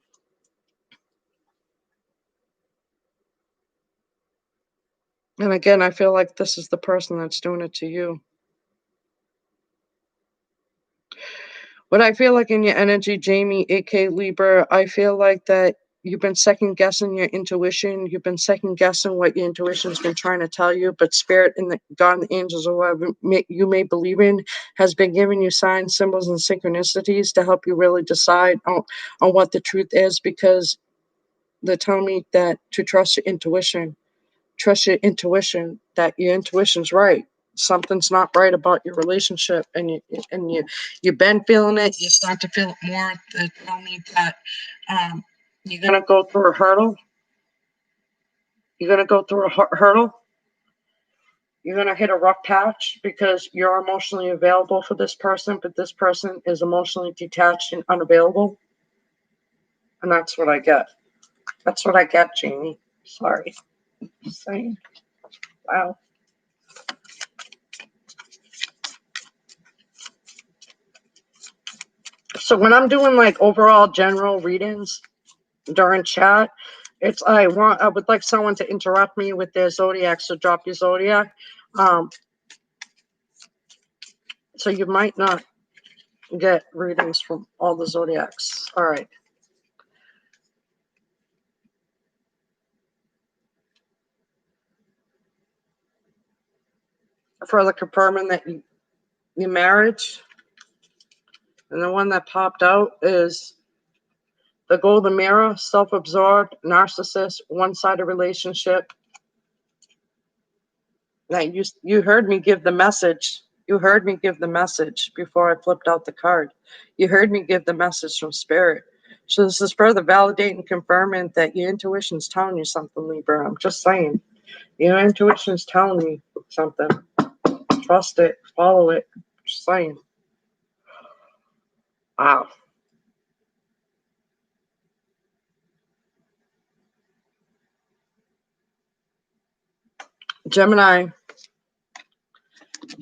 again, I feel like this is the person that's doing it to you. What I feel like in your energy, Jamie, aka Libra, I feel like that you've been second guessing your intuition. You've been second guessing what your intuition's been trying to tell you, but spirit and the God and the angels, or whatever you may believe in, has been giving you signs, symbols, and synchronicities to help you really decide on what the truth is, because they're telling me that to trust your intuition. Trust your intuition, that your intuition's right. Something's not right about your relationship, and you've been feeling it. You start to feel it more. Tell me that you're gonna go through a hurdle. You're gonna go through a hurdle. You're gonna hit a rough patch because you're emotionally available for this person, but this person is emotionally detached and unavailable. And that's what I get. That's what I get, Jamie. Sorry. Just saying. Wow. So when I'm doing like overall general readings during chat, I would like someone to interrupt me with their zodiac, so drop your zodiac. Um, so you might not get readings from all the zodiacs. All right. Further confirming that your marriage, and the one that popped out is the golden mirror, self-absorbed, narcissist, one-sided relationship. Now you heard me give the message. You heard me give the message before I flipped out the card. You heard me give the message from spirit. So this is further validating, confirming that your intuition's telling you something, Libra. I'm just saying. Your intuition's telling you something. Trust it. Follow it. Just saying. Wow. Gemini.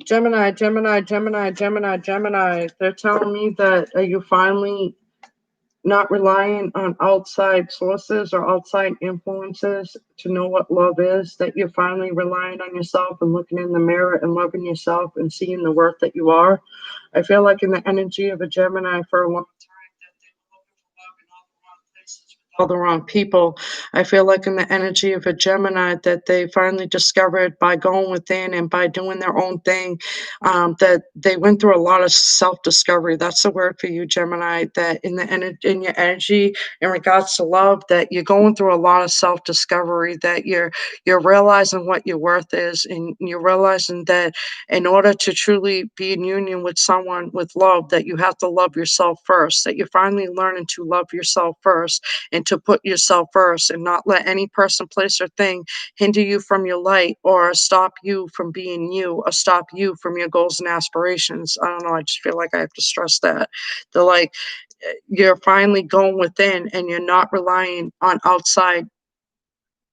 Gemini, Gemini, Gemini, Gemini, Gemini. They're telling me that you finally not relying on outside sources or outside influences to know what love is, that you're finally relying on yourself and looking in the mirror and loving yourself and seeing the worth that you are. I feel like in the energy of a Gemini for a long time that they were looking for love in all the wrong places with all the wrong people. I feel like in the energy of a Gemini that they finally discovered by going within and by doing their own thing, that they went through a lot of self-discovery. That's the word for you, Gemini, that in your energy in regards to love, that you're going through a lot of self-discovery, that you're realizing what your worth is, and you're realizing that in order to truly be in union with someone with love, that you have to love yourself first, that you're finally learning to love yourself first and to put yourself first and not let any person, place, or thing hinder you from your light or stop you from being you or stop you from your goals and aspirations. I don't know. I just feel like I have to stress that. They're like, you're finally going within and you're not relying on outside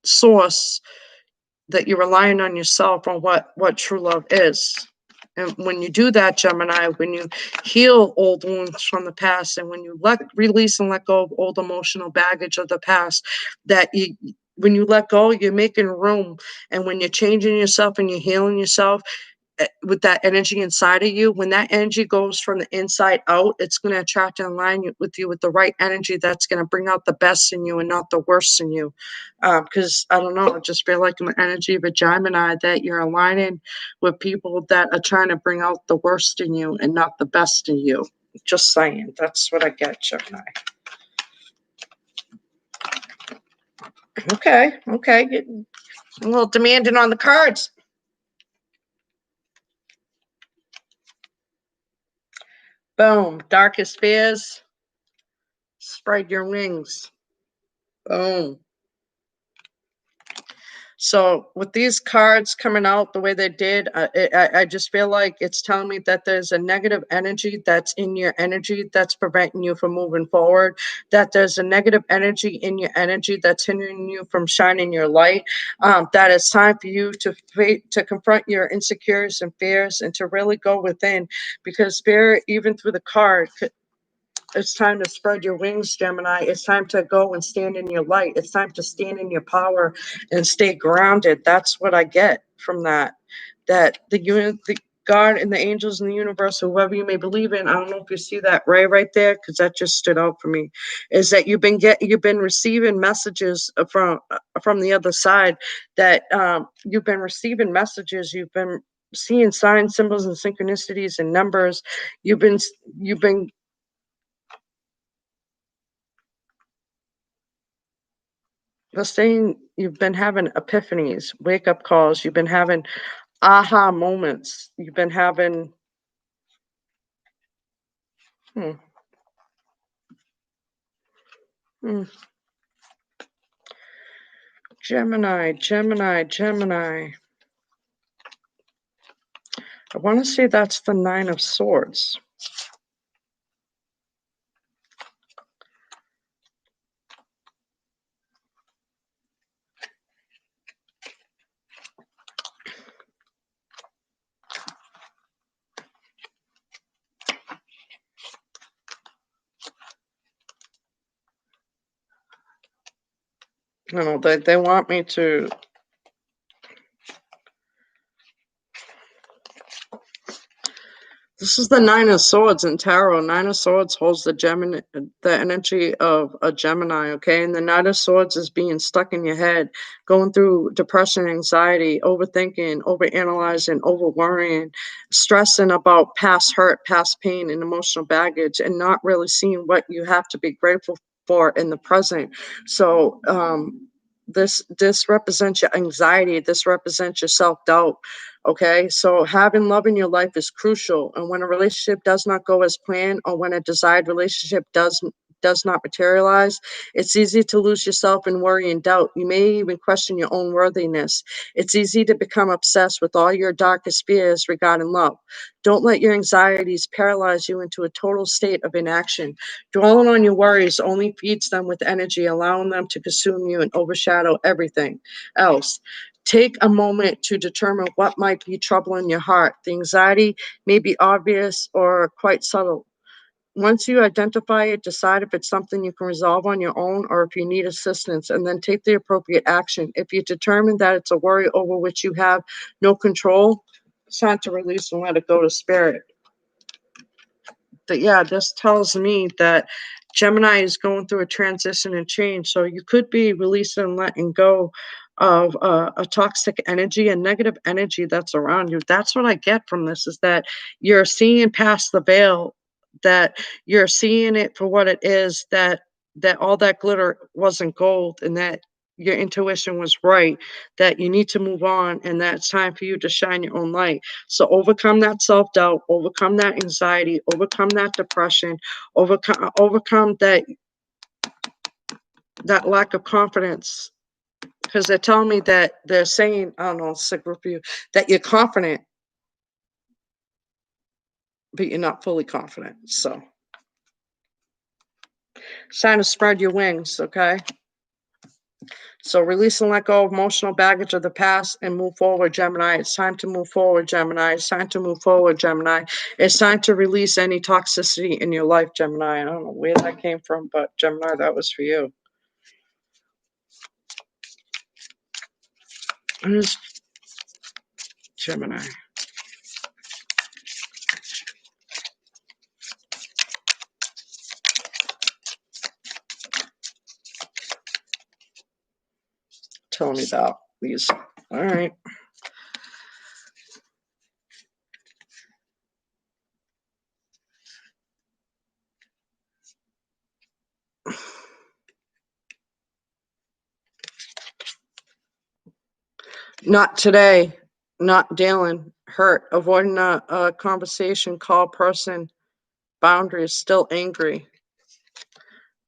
source, that you're relying on yourself, on what true love is. And when you do that, Gemini, when you heal old wounds from the past, and when you release and let go of old emotional baggage of the past, that you when you let go, you're making room. And when you're changing yourself and you're healing yourself, with that energy inside of you, when that energy goes from the inside out, it's going to attract and align with you with the right energy that's going to bring out the best in you and not the worst in you. Because I don't know, I just feel like in the energy of a Gemini that you're aligning with people that are trying to bring out the worst in you and not the best in you. Just saying. That's what I get, Gemini. Okay, okay. Getting a little demanding on the cards. Boom. Darkest fears. Spread your wings. Boom. So with these cards coming out the way they did, I just feel like it's telling me that there's a negative energy that's in your energy that's preventing you from moving forward, that there's a negative energy in your energy that's hindering you from shining your light, that it's time for you to confront your insecurities and fears and to really go within, because spirit, even through the card, it's time to spread your wings, Gemini. It's time to go and stand in your light. It's time to stand in your power and stay grounded. That's what I get from that. That the God and the angels in the universe, whoever you may believe in, I don't know if you see that ray right there, because that just stood out for me. Is that you've been receiving messages from the other side. That you've been receiving messages. You've been seeing signs, symbols, and synchronicities and numbers. You've been the saying, you've been having epiphanies, wake up calls, you've been having aha moments, you've been having, hmm, hmm, Gemini, Gemini, Gemini. I want to say that's the Nine of Swords. No, they want me to. This is the Nine of Swords in tarot. Nine of Swords holds the energy of a Gemini, okay? And the Nine of Swords is being stuck in your head, going through depression, anxiety, overthinking, overanalyzing, overworrying, stressing about past hurt, past pain, and emotional baggage, and not really seeing what you have to be grateful for in the present. So, this represents your anxiety. This represents your self-doubt. Okay, so having love in your life is crucial. And when a relationship does not go as planned, or when a desired relationship does not materialize. It's easy to lose yourself in worry and doubt. You may even question your own worthiness. It's easy to become obsessed with all your darkest fears regarding love. Don't let your anxieties paralyze you into a total state of inaction. Dwelling on your worries only feeds them with energy, allowing them to consume you and overshadow everything else. Take a moment to determine what might be troubling your heart. The anxiety may be obvious or quite subtle. Once you identify it, decide if it's something you can resolve on your own or if you need assistance, and then take the appropriate action. If you determine that it's a worry over which you have no control, it's time to release and let it go to spirit. But yeah, this tells me that Gemini is going through a transition and change. So you could be releasing and letting go of a toxic energy and negative energy that's around you. That's what I get from this is that you're seeing past the veil, that you're seeing it for what it is, that all that glitter wasn't gold and that your intuition was right, that you need to move on and that it's time for you to shine your own light. So overcome that self-doubt, overcome that anxiety, overcome that depression, overcome that lack of confidence. Because they're telling me that they're saying, I don't know, sick with you, that you're confident, but you're not fully confident. So it's time to spread your wings, okay? So release and let go of emotional baggage of the past and move forward, Gemini. It's time to move forward, Gemini. It's time to move forward, Gemini. It's time to release any toxicity in your life, Gemini. I don't know where that came from, but Gemini, that was for you. What is Gemini? Tell me that, please. All right. Not today. Not Dalen. Hurt. Avoiding a conversation. Call person. Boundaries. Still angry.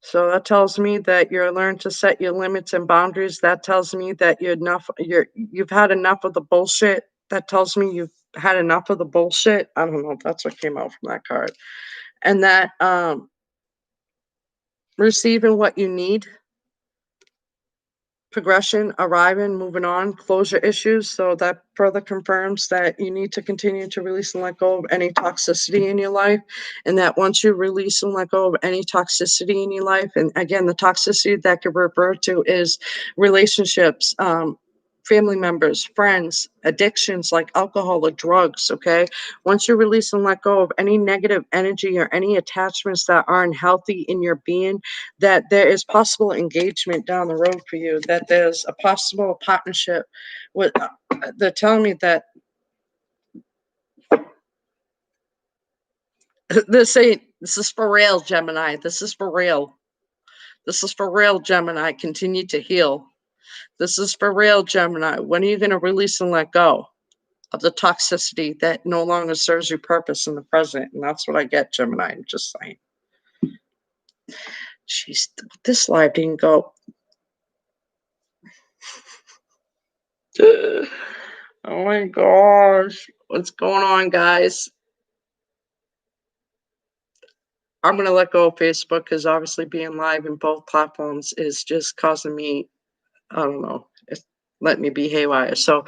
So that tells me that you're learning to set your limits and boundaries. That tells me that you've had enough of the bullshit. That tells me you've had enough of the bullshit. I don't know if that's what came out from that card. And that receiving what you need, progression, arriving, moving on, closure issues. So that further confirms that you need to continue to release and let go of any toxicity in your life. And that once you release and let go of any toxicity in your life, and again, the toxicity that could refer to is relationships, family members, friends, addictions like alcohol or drugs. Okay. Once you release and let go of any negative energy or any attachments that aren't healthy in your being, that there is possible engagement down the road for you, that there's a possible partnership with, they're telling me that they're saying, this is for real, Gemini. This is for real. This is for real, Gemini. Continue to heal. This is for real, Gemini. When are you going to release and let go of the toxicity that no longer serves your purpose in the present? And that's what I get, Gemini. I'm just saying. Jeez, this live didn't go. Oh my gosh. What's going on, guys? I'm going to let go of Facebook because obviously being live in both platforms is just causing me, I don't know, it's letting me be haywire. So,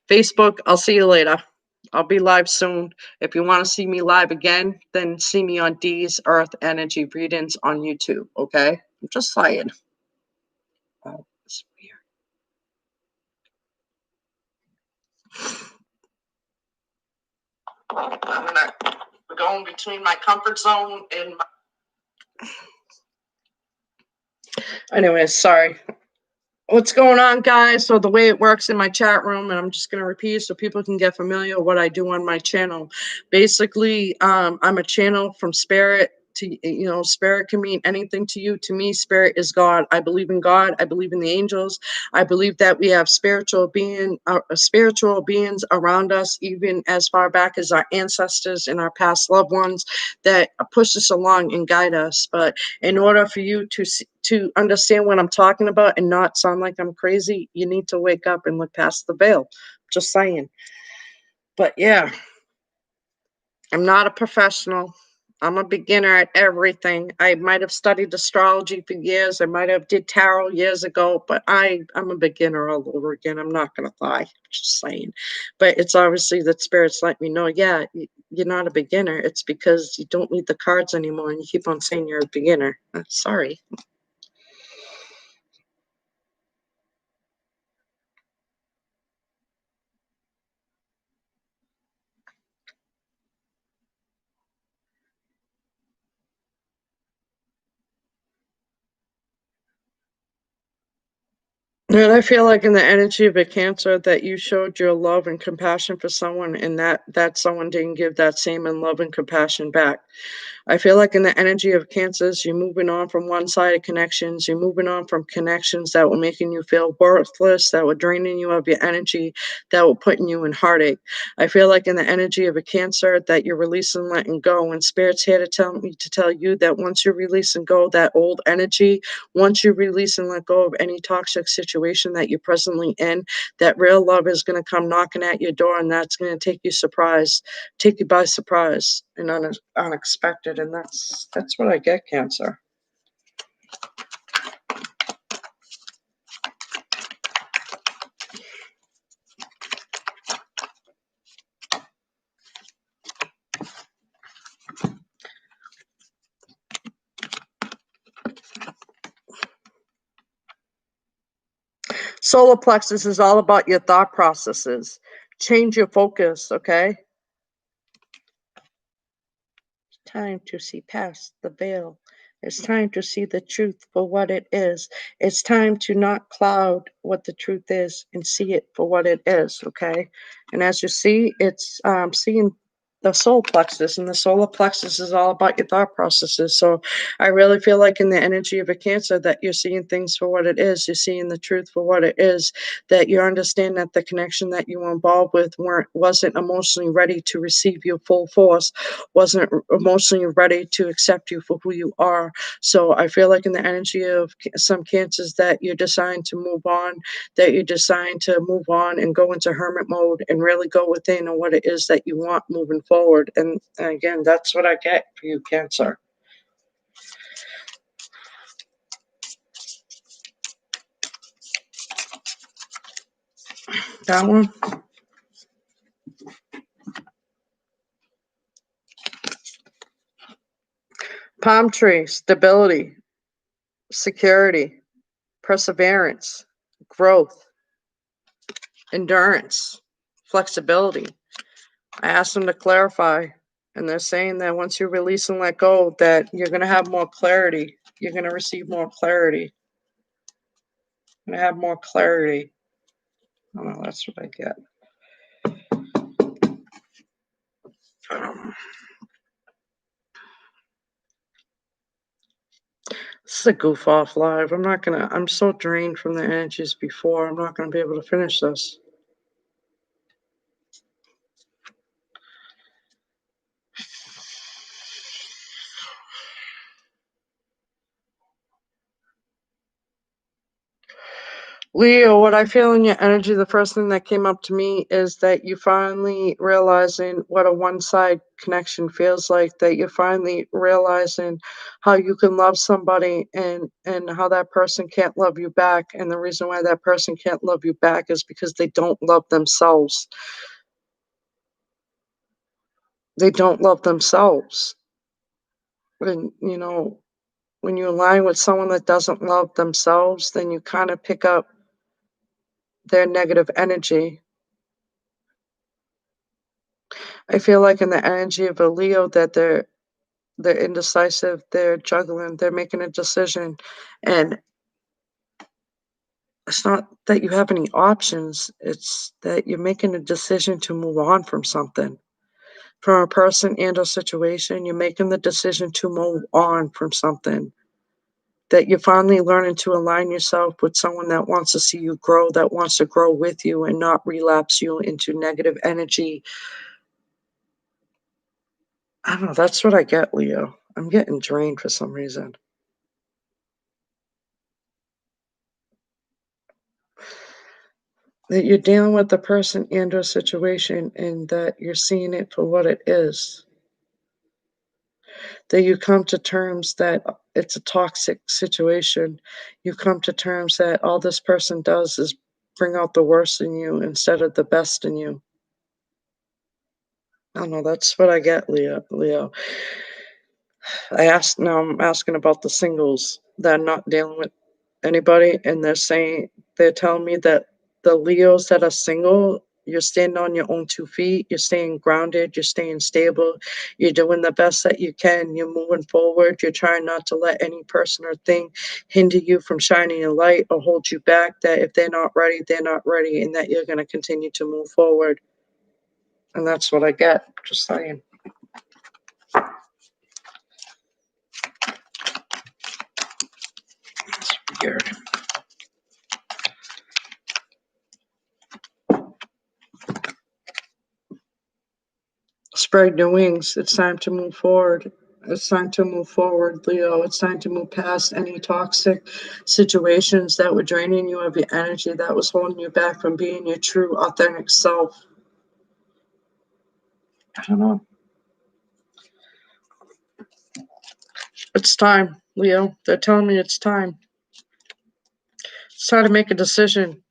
Facebook, I'll see you later. I'll be live soon. If you want to see me live again, then see me on D's Earth Energy Readings on YouTube, okay? I'm just saying. Oh, it's weird. We're going between my comfort zone and my. Anyways, sorry. What's going on, guys? So the way it works in my chat room, and I'm just going to repeat so people can get familiar with what I do on my channel. Basically, I'm a channel from spirit spirit can mean anything to you. To me, spirit is God. I believe in God. I believe in the angels. I believe that we have spiritual beings around us, even as far back as our ancestors and our past loved ones, that push us along and guide us. But in order for you to understand what I'm talking about and not sound like I'm crazy, you need to wake up and look past the veil. Just saying. But yeah, I'm not a professional. I'm a beginner at everything. I might have studied astrology for years. I might have did tarot years ago, but I'm a beginner all over again. I'm not gonna lie. Just saying. But it's obviously that spirits let me know, yeah, you're not a beginner. It's because you don't read the cards anymore and you keep on saying you're a beginner. Sorry. And I feel like in the energy of a Cancer that you showed your love and compassion for someone, and that someone didn't give that same in love and compassion back. I feel like in the energy of Cancers, you're moving on from one-sided connections. You're moving on from connections that were making you feel worthless, that were draining you of your energy, that were putting you in heartache. I feel like in the energy of a Cancer that you're releasing, letting go, and Spirit's here to tell me to tell you that once you release and go that old energy, once you release and let go of any toxic situation that you're presently in, that real love is going to come knocking at your door, and that's going to take you by surprise and unexpected, and that's what I get, Cancer. Solar plexus is all about your thought processes. Change your focus, okay? Time to see past the veil. It's time to see the truth for what it is. It's time to not cloud what the truth is and see it for what it is, okay? And as you see, it's seeing the solar plexus, and the solar plexus is all about your thought processes. So I really feel like in the energy of a Cancer that you're seeing things for what it is. You're seeing the truth for what it is, that you understand that the connection that you were involved with wasn't emotionally ready to receive your full force, wasn't emotionally ready to accept you for who you are. So I feel like in the energy of some Cancers that you're deciding to move on, that you're deciding to move on and go into hermit mode and really go within on what it is that you want moving forward. And again, that's what I get for you, Cancer. That one? Palm tree, stability, security, perseverance, growth, endurance, flexibility. I asked them to clarify, and they're saying that once you release and let go, that you're going to have more clarity. You're going to receive more clarity. You're going to have more clarity. Oh, no, that's what I get. Um, this is a goof off live. I'm so drained from the energies before. I'm not gonna be able to finish this. Leo, what I feel in your energy, the first thing that came up to me is that you finally realizing what a one-side connection feels like, that you're finally realizing how you can love somebody and how that person can't love you back. And the reason why that person can't love you back is because they don't love themselves. They don't love themselves. And when you align with someone that doesn't love themselves, then you kind of pick up their negative energy. I feel like in the energy of a Leo that they're indecisive, they're juggling, they're making a decision, and it's not that you have any options, it's that you're making a decision to move on from something. from a person and a situation. You're making the decision to move on from something. That you're finally learning to align yourself with someone that wants to see you grow, that wants to grow with you and not relapse you into negative energy. I don't know. That's what I get, Leo. I'm getting drained for some reason. That you're dealing with the person and or situation and that you're seeing it for what it is. That you come to terms that it's a toxic situation. You come to terms that all this person does is bring out the worst in you instead of the best in you. I don't know, that's what I get, Leo. Now I'm asking about the singles that are not dealing with anybody, and they're telling me that the Leos that are single, you're standing on your own 2 feet, you're staying grounded, you're staying stable, you're doing the best that you can, you're moving forward, you're trying not to let any person or thing hinder you from shining your light or hold you back, that if they're not ready, they're not ready, and that you're going to continue to move forward. And that's what I get, just saying. It's weird. Spread your wings. It's time to move forward. It's time to move forward, Leo. It's time to move past any toxic situations that were draining you of your energy, that was holding you back from being your true, authentic self. I don't know. It's time, Leo. They're telling me it's time. It's time to make a decision.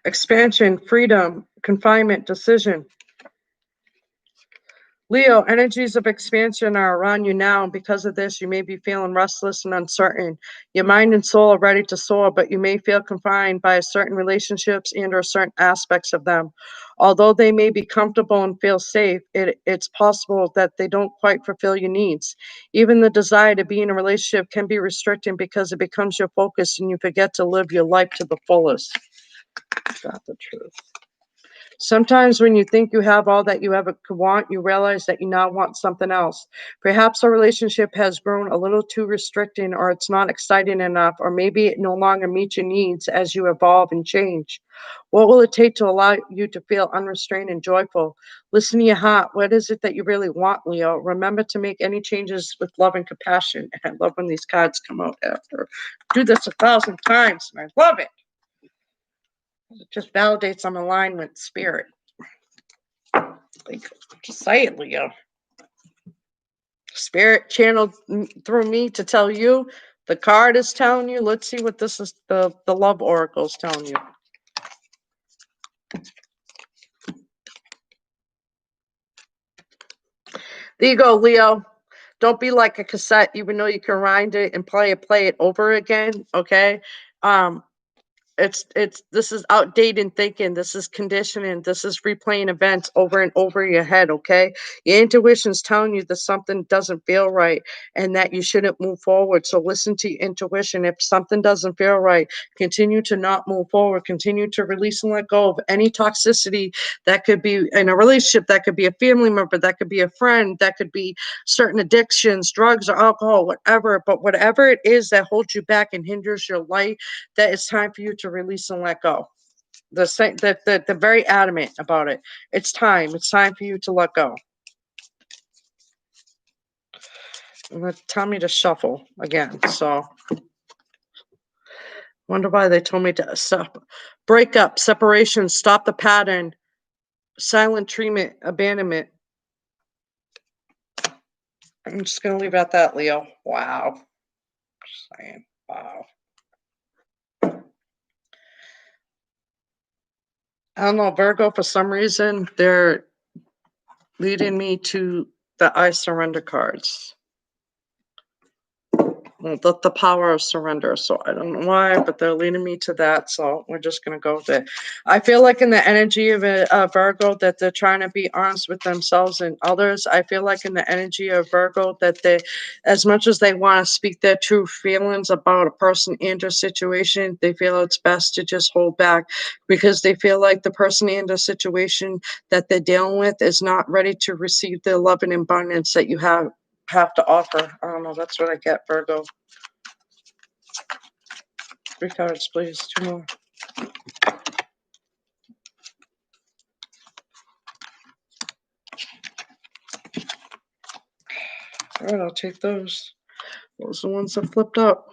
Expansion, freedom, confinement, decision. Leo, energies of expansion are around you now, and because of this, you may be feeling restless and uncertain. Your mind and soul are ready to soar, but you may feel confined by certain relationships and or certain aspects of them. Although they may be comfortable and feel safe, it's possible that they don't quite fulfill your needs. Even the desire to be in a relationship can be restricting because it becomes your focus and you forget to live your life to the fullest. That's the truth. Sometimes when you think you have all that you ever could want, you realize that you now want something else. Perhaps a relationship has grown a little too restricting, or it's not exciting enough, or maybe it no longer meets your needs as you evolve and change. What will it take to allow you to feel unrestrained and joyful? Listen to your heart. What is it that you really want, Leo? Remember to make any changes with love and compassion. And I love when these cards come out after. Do this 1,000 times, and I love it. It just validates I'm aligned with spirit. Like, just say it, Leo. Spirit channeled through me to tell you. The card is telling you. Let's see what this is. The love oracle is telling you. There you go, Leo. Don't be like a cassette, even though you can wind it and play it over again. Okay. Um, it's this is outdated thinking, this is conditioning, this is replaying events over and over in your head. Okay, your intuition's telling you that something doesn't feel right and that you shouldn't move forward. So listen to your intuition. If something doesn't feel right, continue to not move forward, continue to release and let go of any toxicity. That could be in a relationship, that could be a family member, that could be a friend, that could be certain addictions, drugs or alcohol, whatever. But whatever it is that holds you back and hinders your life, that it's time for you to release and let go. They're very adamant about it. It's time. It's time for you to let go. And they tell me to shuffle again. So wonder why they told me to stop. Break up, separation, stop the pattern, silent treatment, abandonment. I'm just gonna leave it at that, Leo. Wow. Just saying. Wow. I don't know, Virgo, for some reason, they're leading me to the I surrender cards. Well, the power of surrender. So I don't know why, but they're leading me to that. So we're just gonna go with it. I feel like in the energy of a Virgo that they're trying to be honest with themselves and others. I feel like in the energy of Virgo that they, as much as they want to speak their true feelings about a person and a situation, they feel it's best to just hold back because they feel like the person and the situation that they're dealing with is not ready to receive the love and abundance that you have to offer. I don't know. That's what I get, Virgo. 3 cards, please. 2 more. All right, I'll take those. Those are the ones that flipped up.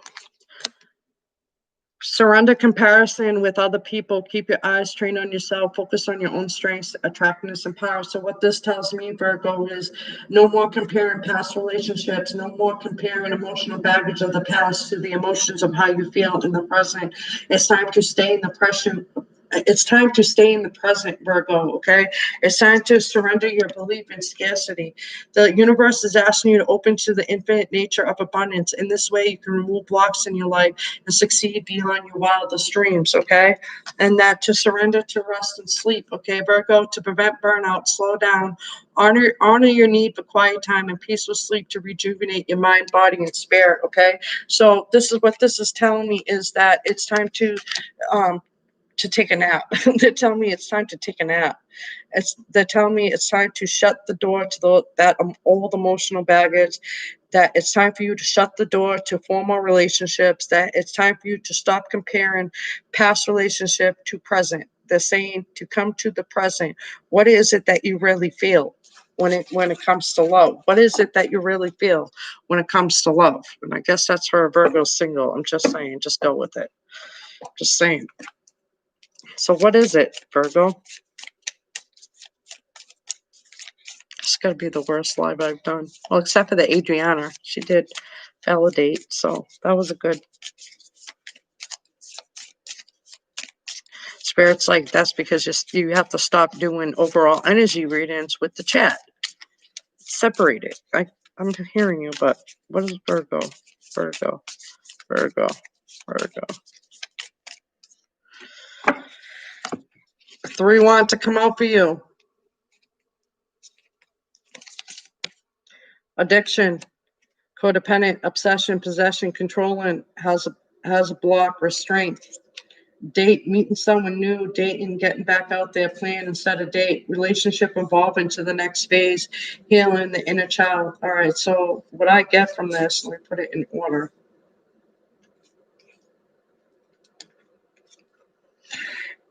Surrender comparison with other people. Keep your eyes trained on yourself. Focus on your own strengths, attractiveness, and power. So what this tells me, Virgo, is no more comparing past relationships. No more comparing emotional baggage of the past to the emotions of how you feel in the present. It's time to stay in the present. It's time to stay in the present, Virgo, okay? It's time to surrender your belief in scarcity. The universe is asking you to open to the infinite nature of abundance. In this way, you can remove blocks in your life and succeed beyond your wildest dreams, okay? And that to surrender to rest and sleep, okay, Virgo, to prevent burnout, slow down, honor your need for quiet time and peaceful sleep to rejuvenate your mind, body, and spirit, okay? So this is what this is telling me is that it's time to take a nap. They're telling me it's time to take a nap. They're telling me it's time to shut the door to that old emotional baggage, that it's time for you to shut the door to formal relationships, that it's time for you to stop comparing past relationship to present. They're saying to come to the present. What is it that you really feel when it comes to love? What is it that you really feel when it comes to love? And I guess that's for a Virgo single. I'm just saying, just go with it. Just saying. So what is it, Virgo? It's gonna be the worst live I've done. Well, except for the Adriana. She did validate, so that was a good. Spirit's like, that's because you have to stop doing overall energy readings with the chat. Separate it. I'm hearing you, but what is Virgo? Virgo. Virgo. Virgo. 3 want to come out for you. Addiction, codependent, obsession, possession, controlling, has a block, restraint. Date, meeting someone new, dating, getting back out there, plan instead of date, relationship evolving to the next phase, healing the inner child. All right, so what I get from this, let me put it in order.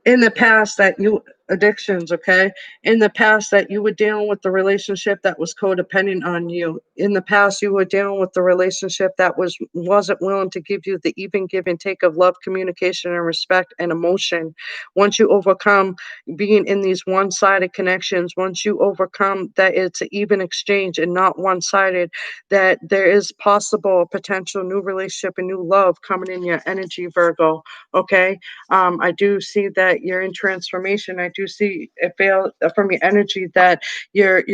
In the past that you addictions, okay, in the past that you were dealing with the relationship that was codependent on you. In the past you were dealing with the relationship that wasn't willing to give you the even give and take of love, communication, and respect and emotion. Once you overcome being in these one-sided connections, once you overcome that it's an even exchange and not one-sided, that there is possible a potential new relationship and new love coming in your energy, Virgo, okay. I do see that you're in transformation. I do see it feel from your energy that you're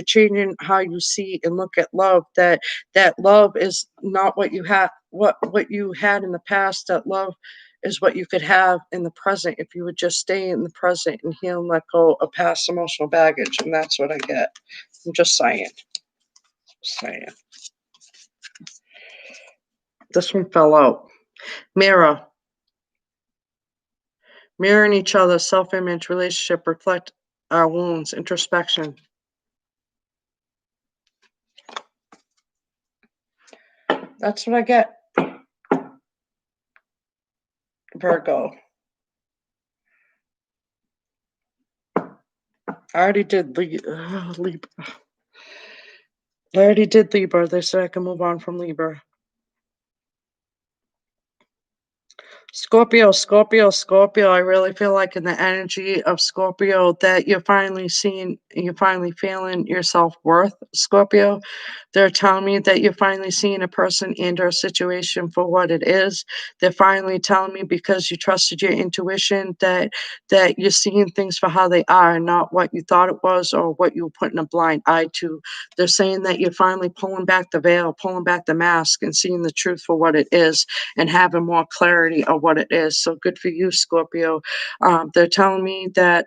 changing how you see and look at love. That love is not what you had what you had in the past. That love is what you could have in the present if you would just stay in the present and heal and let go of past emotional baggage. And that's what I get. I'm just saying. Saying. This one fell out. Mirror. Mirroring each other, self-image, relationship, reflect our wounds, introspection. That's what I get, Virgo. I already did Libra. I already did Libra. They said I can move on from Libra. Scorpio, Scorpio, Scorpio. I really feel like in the energy of Scorpio that you're finally feeling your self-worth, Scorpio. They're telling me that you're finally seeing a person and or situation for what it is. They're finally telling me because you trusted your intuition that you're seeing things for how they are and not what you thought it was or what you were putting a blind eye to. They're saying that you're finally pulling back the veil, pulling back the mask, and seeing the truth for what it is and having more clarity of what it is. So good for you, Scorpio. They're telling me that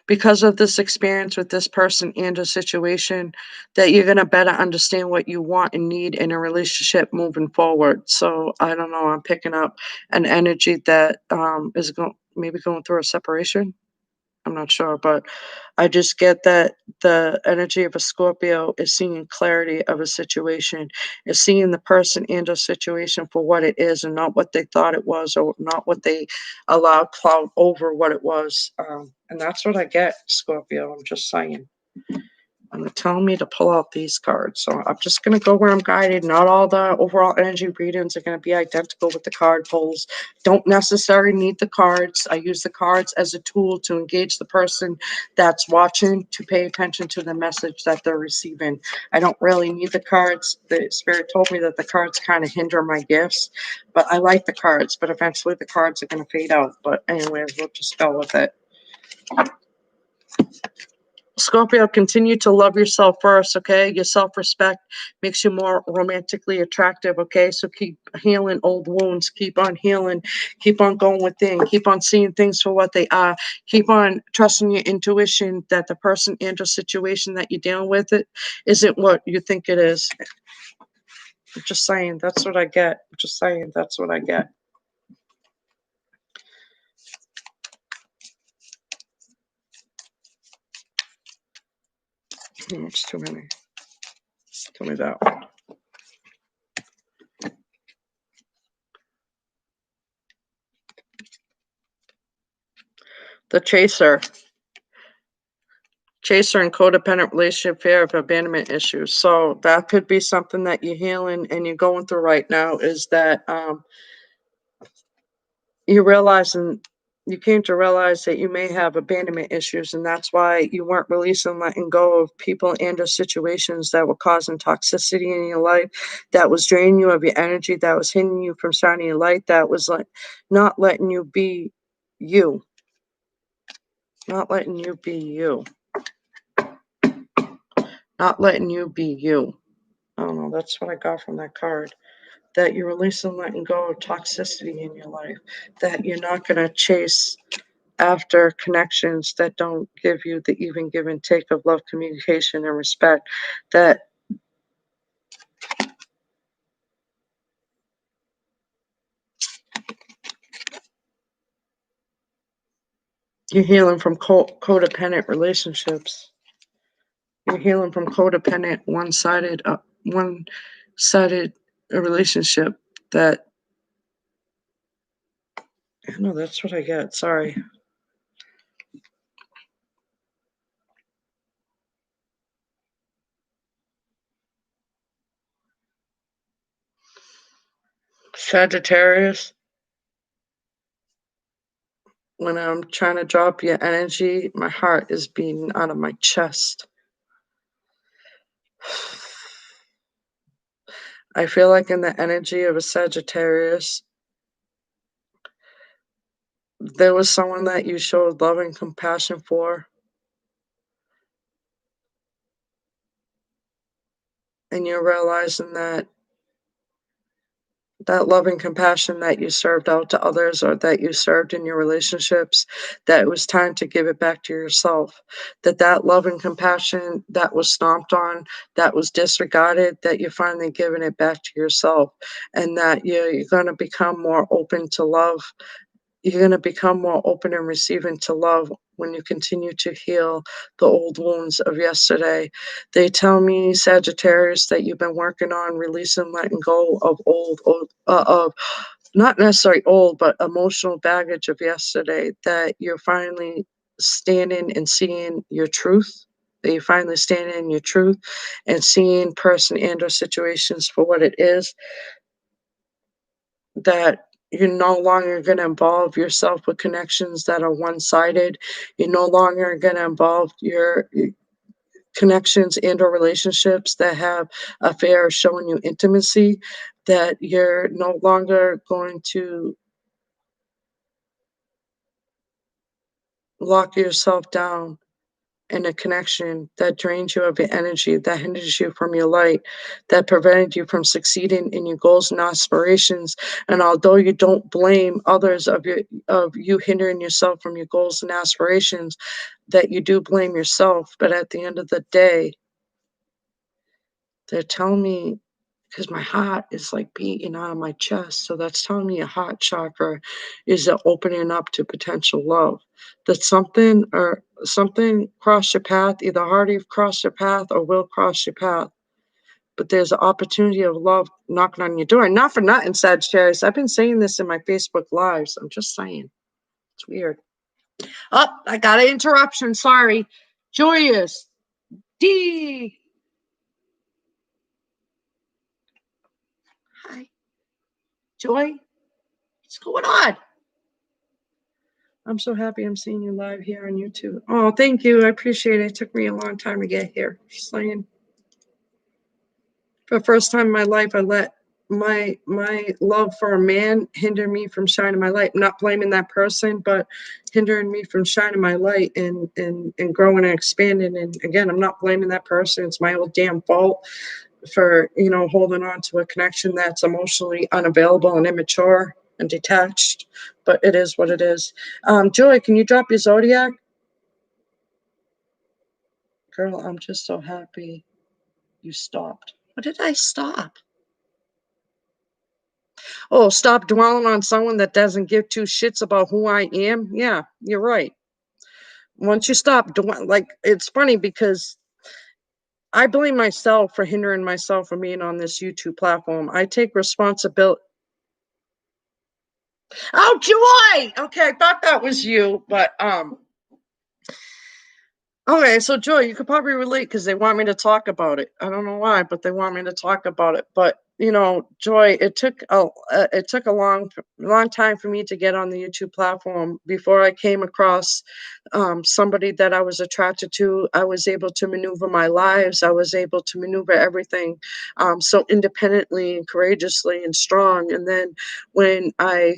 because of this experience with this person and a situation that you're going to better understand what you want and need in a relationship moving forward. So I don't know, I'm picking up an energy that is going maybe going through a separation. I'm not sure, but I just get that the energy of a Scorpio is seeing clarity of a situation, is seeing the person and a situation for what it is and not what they thought it was or not what they allowed cloud over what it was. And that's what I get, Scorpio. I'm just saying. And they're telling me to pull out these cards. So I'm just going to go where I'm guided. Not all the overall energy readings are going to be identical with the card pulls. Don't necessarily need the cards. I use the cards as a tool to engage the person that's watching to pay attention to the message that they're receiving. I don't really need the cards. The spirit told me that the cards kind of hinder my gifts, but I like the cards, but eventually the cards are going to fade out. But anyways, we'll just go with it. Scorpio, continue to love yourself first, okay? Your self respect makes you more romantically attractive, okay? So keep healing old wounds, keep on healing, keep on going within, keep on seeing things for what they are, keep on trusting your intuition that the person and or situation that you're dealing with it isn't what you think it is. I'm just saying, that's what I get. I'm just saying, that's what I get. It's too many. Tell me that one. The chaser. Chaser and codependent relationship fear of abandonment issues. So that could be something that you're healing and you're going through right now is that you realize and you came to realize that you may have abandonment issues and that's why you weren't releasing letting go of people and or situations that were causing toxicity in your life, that was draining you of your energy, that was hindering you from shining your light, that was like not letting you be you, not letting you be you, not letting you be you. I don't know. That's what I got from that card. That you're releasing, letting go of toxicity in your life. That you're not going to chase after connections that don't give you the even give and take of love, communication, and respect. That you're healing from codependent relationships. You're healing from codependent, one-sided relationship. That I know that's what I get. Sorry. Sagittarius, when I'm trying to drop your energy, my heart is beating out of my chest. I feel like in the energy of a Sagittarius, there was someone that you showed love and compassion for, and you're realizing that that love and compassion that you served out to others or that you served in your relationships, that it was time to give it back to yourself. That love and compassion that was stomped on, that was disregarded, that you're finally giving it back to yourself, and that you're going to become more open to love. You're going to become more open and receiving to love when you continue to heal the old wounds of yesterday. They tell me, Sagittarius, that you've been working on releasing, letting go of of not necessarily old, but emotional baggage of yesterday, that you're finally standing and seeing your truth. That you're finally standing in your truth and seeing person and or situations for what it is, that you're no longer going to involve yourself with connections that are one-sided. You're no longer going to involve your connections and or relationships that have a fear of showing you intimacy, that you're no longer going to lock yourself down in a connection that drains you of your energy, that hinders you from your light, that prevented you from succeeding in your goals and aspirations. And although you don't blame others of you hindering yourself from your goals and aspirations, that you do blame yourself. But at the end of the day, they're telling me because my heart is like beating out of my chest. So that's telling me a heart chakra is opening up to potential love. That something crossed your path, either already crossed your path or will cross your path. But there's an opportunity of love knocking on your door. And not for nothing, Sagittarius. I've been saying this in my Facebook lives. I'm just saying. It's weird. Oh, I got an interruption. Sorry. Joyous. D. Hi. Joy. What's going on? I'm so happy I'm seeing you live here on YouTube. Oh, thank you. I appreciate it. It took me a long time to get here. Just saying. For the first time in my life, I let my love for a man hinder me from shining my light. I'm not blaming that person, but hindering me from shining my light and growing and expanding. And again, I'm not blaming that person. It's my old damn fault for, holding on to a connection that's emotionally unavailable and immature and detached. But it is what it is. Joy, can you drop your zodiac? Girl, I'm just so happy you stopped. What did I stop? Oh, stop dwelling on someone that doesn't give two shits about who I am. Yeah, you're right. Once you stop dwelling, like, it's funny because I blame myself for hindering myself from being on this YouTube platform. I take responsibility. Oh, Joy! Okay, I thought that was you, but okay, so Joy, you could probably relate because they want me to talk about it. I don't know why, but they want me to talk about it. But Joy, it took a long time for me to get on the YouTube platform before I came across somebody that I was attracted to. I was able to maneuver my lives. I was able to maneuver everything so independently and courageously and strong. And then when I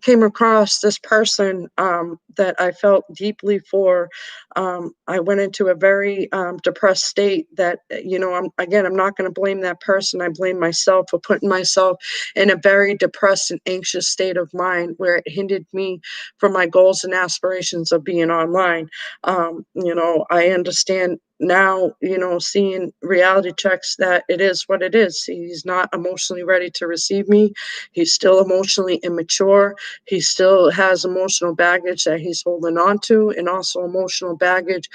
came across this person that I felt deeply for. I went into a very depressed state that, I'm not going to blame that person. I blame myself for putting myself in a very depressed and anxious state of mind where it hindered me from my goals and aspirations of being online. I understand now, seeing reality checks that it is what it is. He's not emotionally ready to receive me. He's still emotionally immature. He still has emotional baggage that he's holding on to, and also emotional baggage.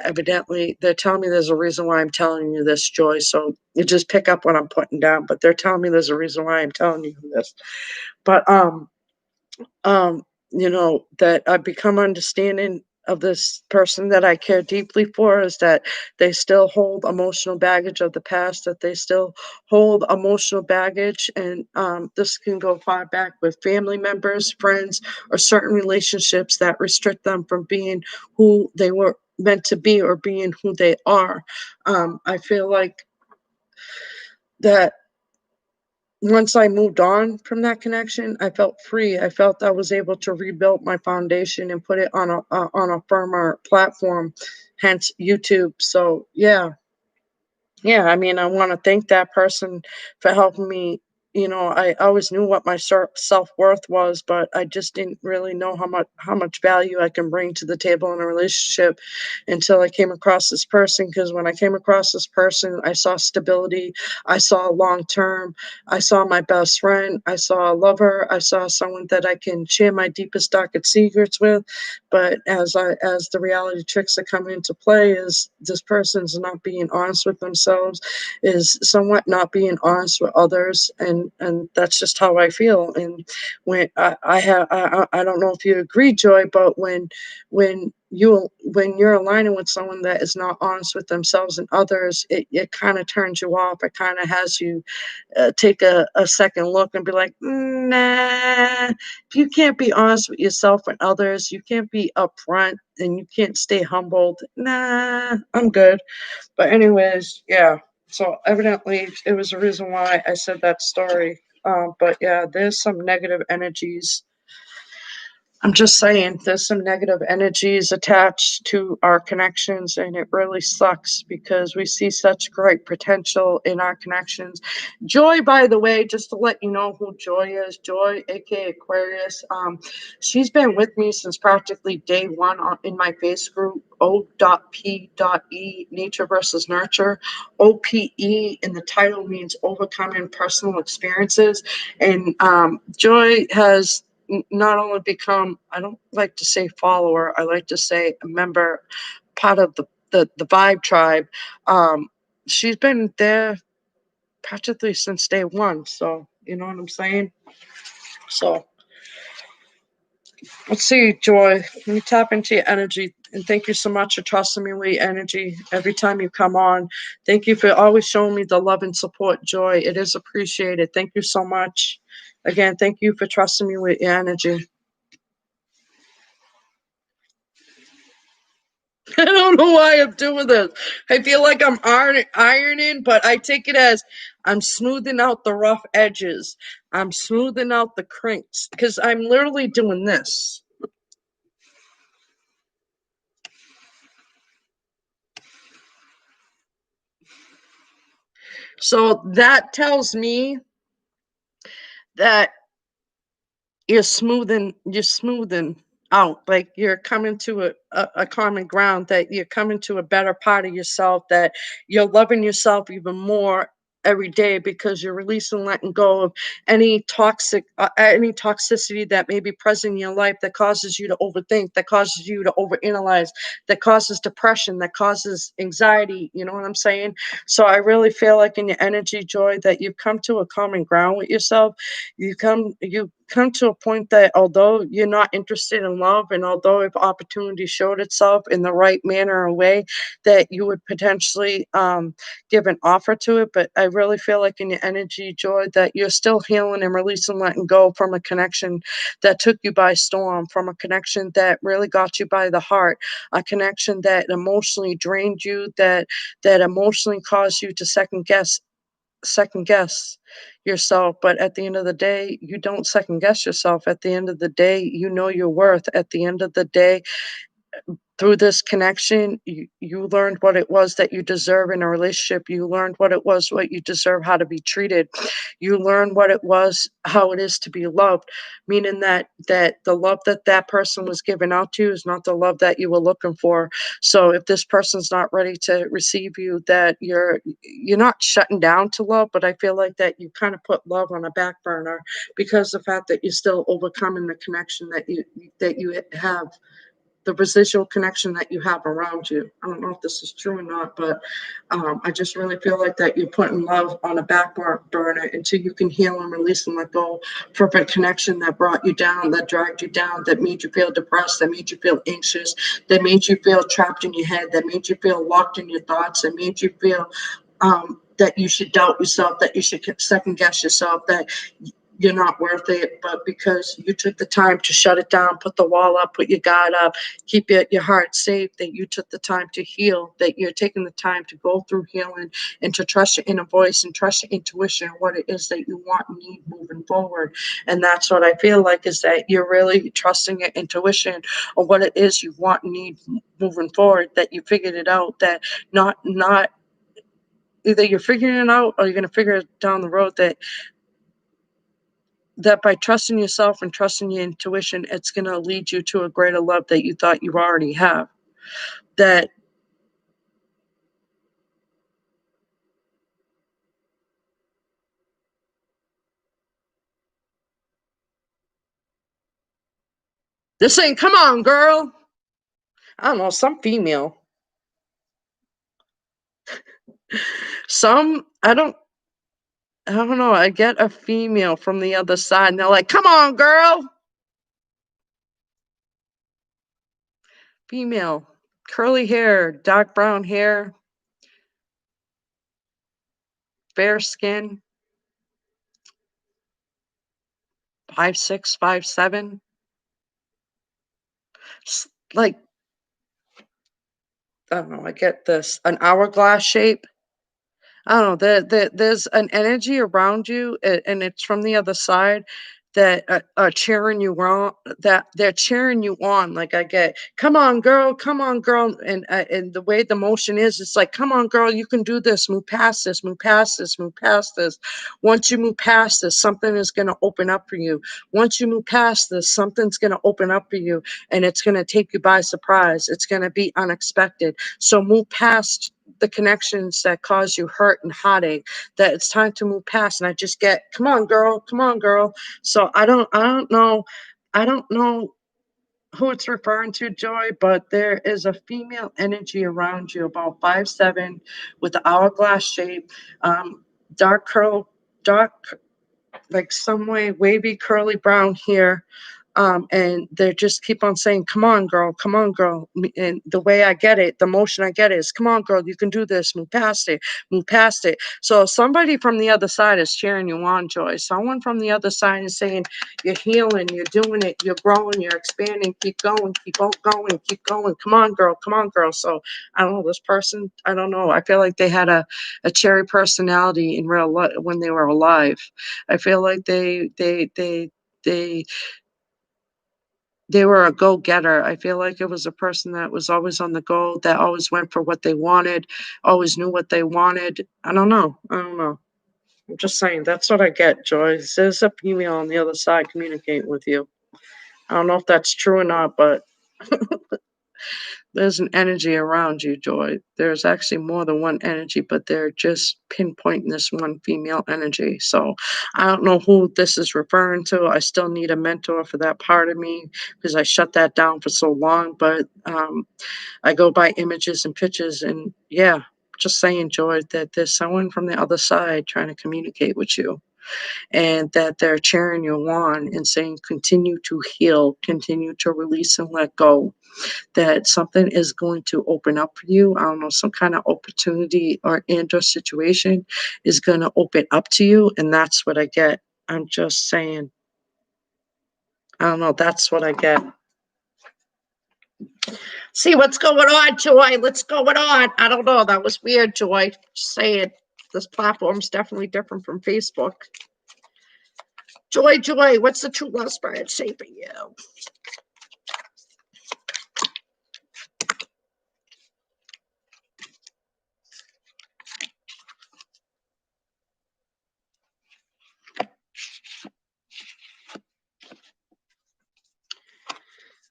Evidently, they're telling me there's a reason why I'm telling you this, Joy. So you just pick up what I'm putting down. But they're telling me there's a reason why I'm telling you this. But um, that I've become understanding of this person that I care deeply for is that they still hold emotional baggage of the past, that they still hold emotional baggage. And this can go far back with family members, friends, or certain relationships that restrict them from being who they were meant to be or being who they are. I feel like that once I moved on from that connection, I felt free. I felt I was able to rebuild my foundation and put it on a firmer platform, hence YouTube. So yeah, I mean, I want to thank that person for helping me. I always knew what my self-worth was, but I just didn't really know how much value I can bring to the table in a relationship until I came across this person. Because when I came across this person, I saw stability, I saw long term, I saw my best friend, I saw a lover, I saw someone that I can share my deepest, darkest secrets with. But as the reality tricks are coming into play, is this person's not being honest with themselves, is somewhat not being honest with others, and that's just how I feel. And when I don't know if you agree, Joy, but when when you're aligning with someone that is not honest with themselves and others, it kind of turns you off. It kind of has you take a second look and be like, nah, if you can't be honest with yourself and others, you can't be upfront and you can't stay humbled. Nah, I'm good. But anyways, yeah. So evidently it was the reason why I said that story. But yeah, there's some negative energies. I'm just saying there's some negative energies attached to our connections, and it really sucks because we see such great potential in our connections. Joy, by the way, just to let you know who Joy is, Joy, aka Aquarius, she's been with me since practically day one in my face group, O.P.E, Nature versus Nurture. OPE in the title means overcoming personal experiences. And Joy has not only become, I don't like to say follower, I like to say a member, part of the Vibe tribe. Um, she's been there practically since day one. So you know what I'm saying? So let's see, Joy. Let me tap into your energy. And thank you so much for trusting me with your energy every time you come on. Thank you for always showing me the love and support, Joy. It is appreciated. Thank you so much. Again, thank you for trusting me with your energy. I don't know why I'm doing this. I feel like I'm ironing, but I take it as I'm smoothing out the rough edges. I'm smoothing out the crinks because I'm literally doing this. So that tells me that you're smoothing out, like you're coming to a common ground, that you're coming to a better part of yourself, that you're loving yourself even more every day because you're releasing, letting go of any toxicity that may be present in your life that causes you to overthink, that causes you to overanalyze, that causes depression, that causes anxiety. You know what I'm saying? So I really feel like in your energy, Joy, that you've come to a common ground with yourself. You come to a point that although you're not interested in love, and although if opportunity showed itself in the right manner or way, that you would potentially give an offer to it. But I really feel like in your energy, Joy, that you're still healing and releasing, letting go from a connection that took you by storm, from a connection that really got you by the heart, a connection that emotionally drained you, that emotionally caused you to second guess yourself. But at the end of the day, you don't second guess yourself. At the end of the day, you know your worth. At the end of the day, through this connection, you learned what it was that you deserve in a relationship. You learned what it was, what you deserve, how to be treated. You learned what it was, how it is to be loved, meaning that the love that that person was giving out to you is not the love that you were looking for. So if this person's not ready to receive you, that you're not shutting down to love, but I feel like that you kind of put love on a back burner because the fact that you're still overcoming the connection that you have, the residual connection that you have around you. I don't know if this is true or not, but I just really feel like that you're putting love on a burner until you can heal and release and let go from a connection that brought you down, that dragged you down, that made you feel depressed, that made you feel anxious, that made you feel trapped in your head, that made you feel locked in your thoughts, that made you feel that you should doubt yourself, that you should second guess yourself, that you're not worth it. But because you took the time to shut it down, put the wall up, put your guard up, keep your heart safe, that you took the time to heal, that you're taking the time to go through healing and to trust your inner voice and trust your intuition, what it is that you want and need moving forward. And that's what I feel like, is that you're really trusting your intuition or what it is you want and need moving forward, that you figured it out, that not either you're figuring it out or you're going to figure it down the road, that by trusting yourself and trusting your intuition, it's going to lead you to a greater love that you thought you already have. That this ain't, come on, girl. I don't know, some female. I don't know. I get a female from the other side and they're like, come on, girl. female, curly hair, dark brown hair, fair skin, 5'6", 5'7", like, I don't know, I get this, an hourglass shape. I don't know, there's an energy around you, and it's from the other side that are cheering you on, that they're cheering you on. Like I get, come on, girl," and the way the motion is, it's like, "Come on, girl, you can do this. Move past this. Move past this. Move past this. Once you move past this, something is gonna open up for you. Once you move past this, something's gonna open up for you, and it's gonna take you by surprise. It's gonna be unexpected. So move past the connections that cause you hurt and heartache, that it's time to move past." And I just get, come on, girl, come on, girl. So I don't know who it's referring to, Joy, but there is a female energy around you, about 5'7", with the hourglass shape, dark curl, dark, like some way wavy, curly brown hair. And they just keep on saying, "Come on, girl, come on, girl." And the way I get it, the motion I get is, "Come on, girl, you can do this. Move past it, move past it." So somebody from the other side is cheering you on, Joy. Someone from the other side is saying, "You're healing, you're doing it, you're growing, you're expanding, keep going, keep on going, keep going. Come on, girl, come on, girl." So I don't know, this person, I don't know. I feel like they had a cherry personality in real life when they were alive. I feel like they they were a go-getter. I feel like it was a person that was always on the go, that always went for what they wanted, always knew what they wanted. I don't know. I don't know. I'm just saying, that's what I get, Joyce. There's a female on the other side communicating with you. I don't know if that's true or not, but there's an energy around you, Joy. There's actually more than one energy, but they're just pinpointing this one female energy. So I don't know who this is referring to. I still need a mentor for that part of me because I shut that down for so long. But I go by images and pictures, and yeah, just saying, Joy, that there's someone from the other side trying to communicate with you, and that they're cheering you on and saying, continue to heal, continue to release and let go, that something is going to open up for you. I don't know, some kind of opportunity or situation is going to open up to you. And that's what I get. I'm just saying, I don't know. That's what I get. See what's going on, Joy. What's going on? I don't know. That was weird, Joy. Just saying. This platform's definitely different from Facebook. Joy, Joy, what's the true love spirit shaping you?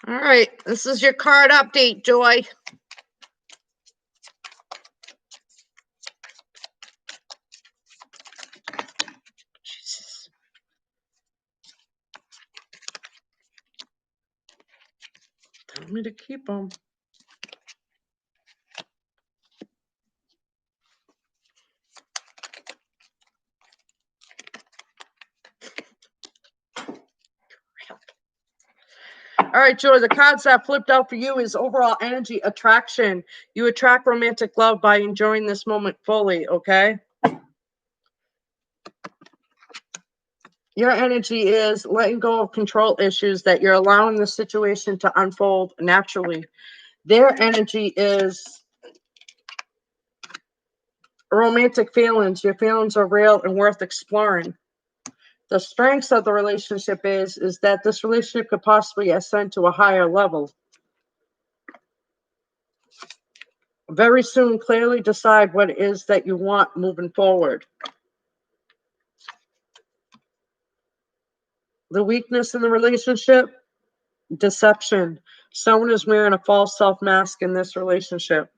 All right, this is your card update, Joy. Jesus. Tell me to keep them. All right, Joy, the cards that flipped out for you is overall energy attraction. You attract romantic love by enjoying this moment fully, okay? Your energy is letting go of control issues, that you're allowing the situation to unfold naturally. Their energy is romantic feelings. Your feelings are real and worth exploring. The strengths of the relationship is that this relationship could possibly ascend to a higher level. Very soon, clearly decide what it is that you want moving forward. The weakness in the relationship, deception. Someone is wearing a false self mask in this relationship.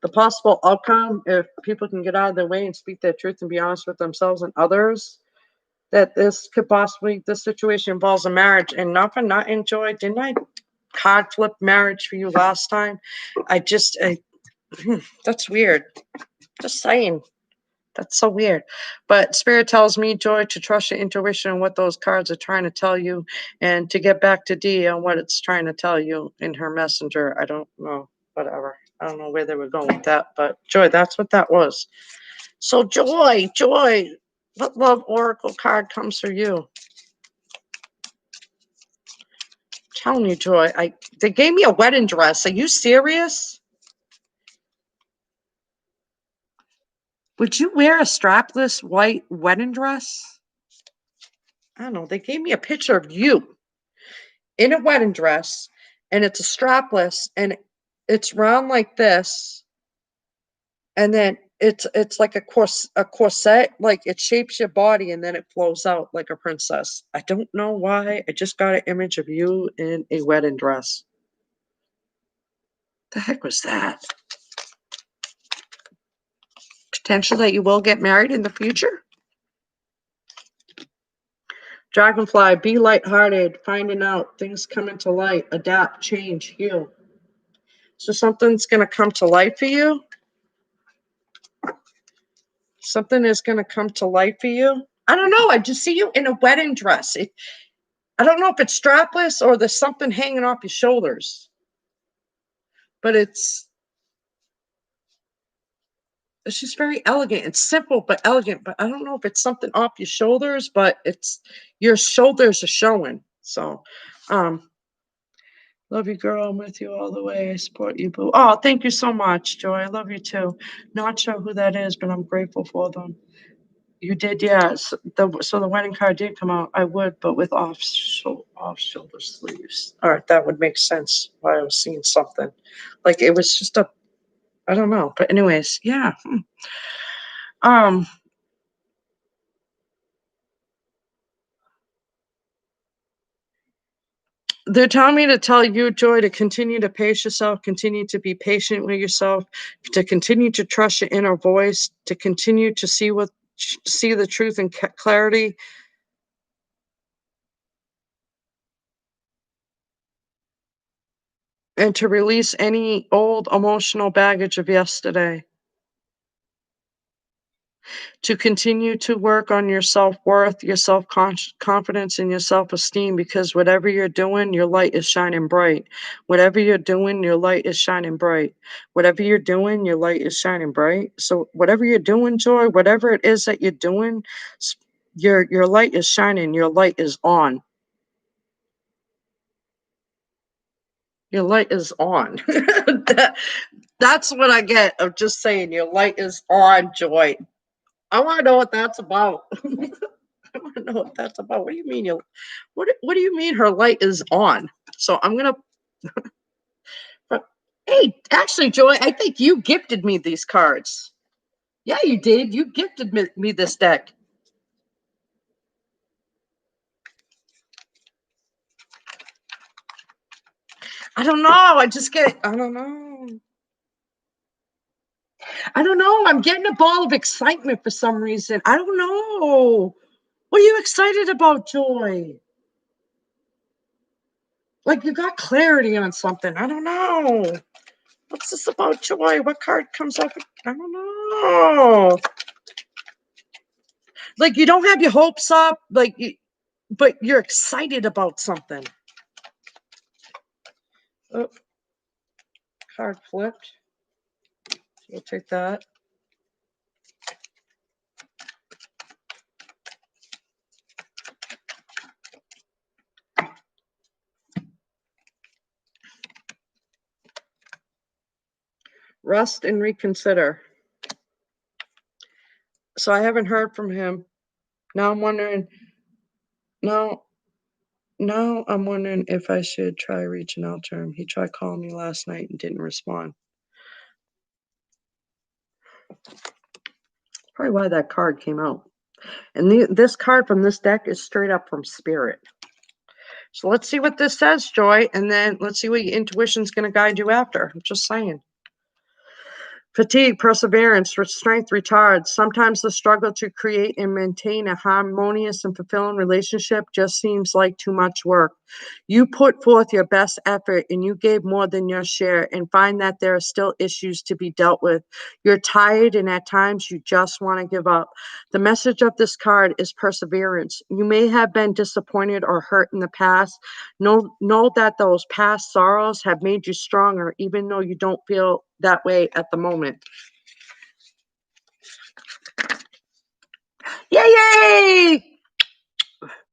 The possible outcome, if people can get out of their way and speak their truth and be honest with themselves and others, that this could possibly, this situation involves a marriage. And not for not enjoy, didn't I card flip marriage for you last time? That's weird. Just saying. That's so weird. But Spirit tells me, Joy, to trust your intuition and what those cards are trying to tell you, and to get back to Dee on what it's trying to tell you in her messenger. I don't know. Whatever. I don't know where they were going with that. But Joy, that's what that was. So Joy, what love oracle card comes for you? I'm telling you, Joy, they gave me a wedding dress. Are you serious? Would you wear a strapless white wedding dress? I don't know. They gave me a picture of you in a wedding dress, and it's a strapless, and it's round like this, and then it's like a corset, like it shapes your body, and then it flows out like a princess. I don't know why. I just got an image of you in a wedding dress. The heck was that? Potential that you will get married in the future? Dragonfly, be lighthearted, finding out, things come into light, adapt, change, heal. So something's going to come to light for you. Something is going to come to light for you. I don't know. I just see you in a wedding dress. I don't know if it's strapless or there's something hanging off your shoulders, but it's just very elegant. It's simple but elegant. But I don't know if it's something off your shoulders, but it's your shoulders are showing. So, love you, girl. I'm with you all the way. I support you, boo. Oh, thank you so much, Joy. I love you too. Not sure who that is, but I'm grateful for them. You did, yes. So the wedding card did come out. I would, but with off shoulder sleeves. All right, that would make sense why I was seeing something. Like it was just I don't know. But anyways, yeah. Um, they're telling me to tell you, Joy, to continue to pace yourself, continue to be patient with yourself, to continue to trust your inner voice, to continue to see the truth and clarity, and to release any old emotional baggage of yesterday. To continue to work on your self-worth, your self-confidence, and your self-esteem, because whatever you're doing, your light is shining bright. Whatever you're doing, your light is shining bright. Whatever you're doing, your light is shining bright. So whatever you're doing, Joy, whatever it is that you're doing, your light is shining, your light is on. Your light is on. That's what I get of just saying your light is on, Joy. I want to know what that's about. I want to know what that's about. What do you mean? What do you mean her light is on? So I'm gonna. Hey, actually, Joy, I think you gifted me these cards. Yeah, you did. You gifted me this deck. I don't know. I just get. I don't know. I don't know. I'm getting a ball of excitement for some reason. I don't know. What are you excited about, Joy? Like you got clarity on something. I don't know. What's this about, Joy? What card comes up? I don't know. Like you don't have your hopes up, but you're excited about something. Oh, card flipped. We'll take that. Rest and reconsider. So I haven't heard from him. Now I'm wondering. No, now I'm wondering if I should try reaching out to him. He tried calling me last night and didn't respond. Probably why that card came out. And this card from this deck is straight up from Spirit. So let's see what this says, Joy, and then let's see what your intuition's going to guide you after. I'm just saying. Fatigue, perseverance, strength, retards. Sometimes the struggle to create and maintain a harmonious and fulfilling relationship just seems like too much work. You put forth your best effort and you gave more than your share and find that there are still issues to be dealt with. You're tired and at times you just want to give up. The message of this card is perseverance. You may have been disappointed or hurt in the past. Know that those past sorrows have made you stronger, even though you don't feel that way at the moment. Yay! Yay!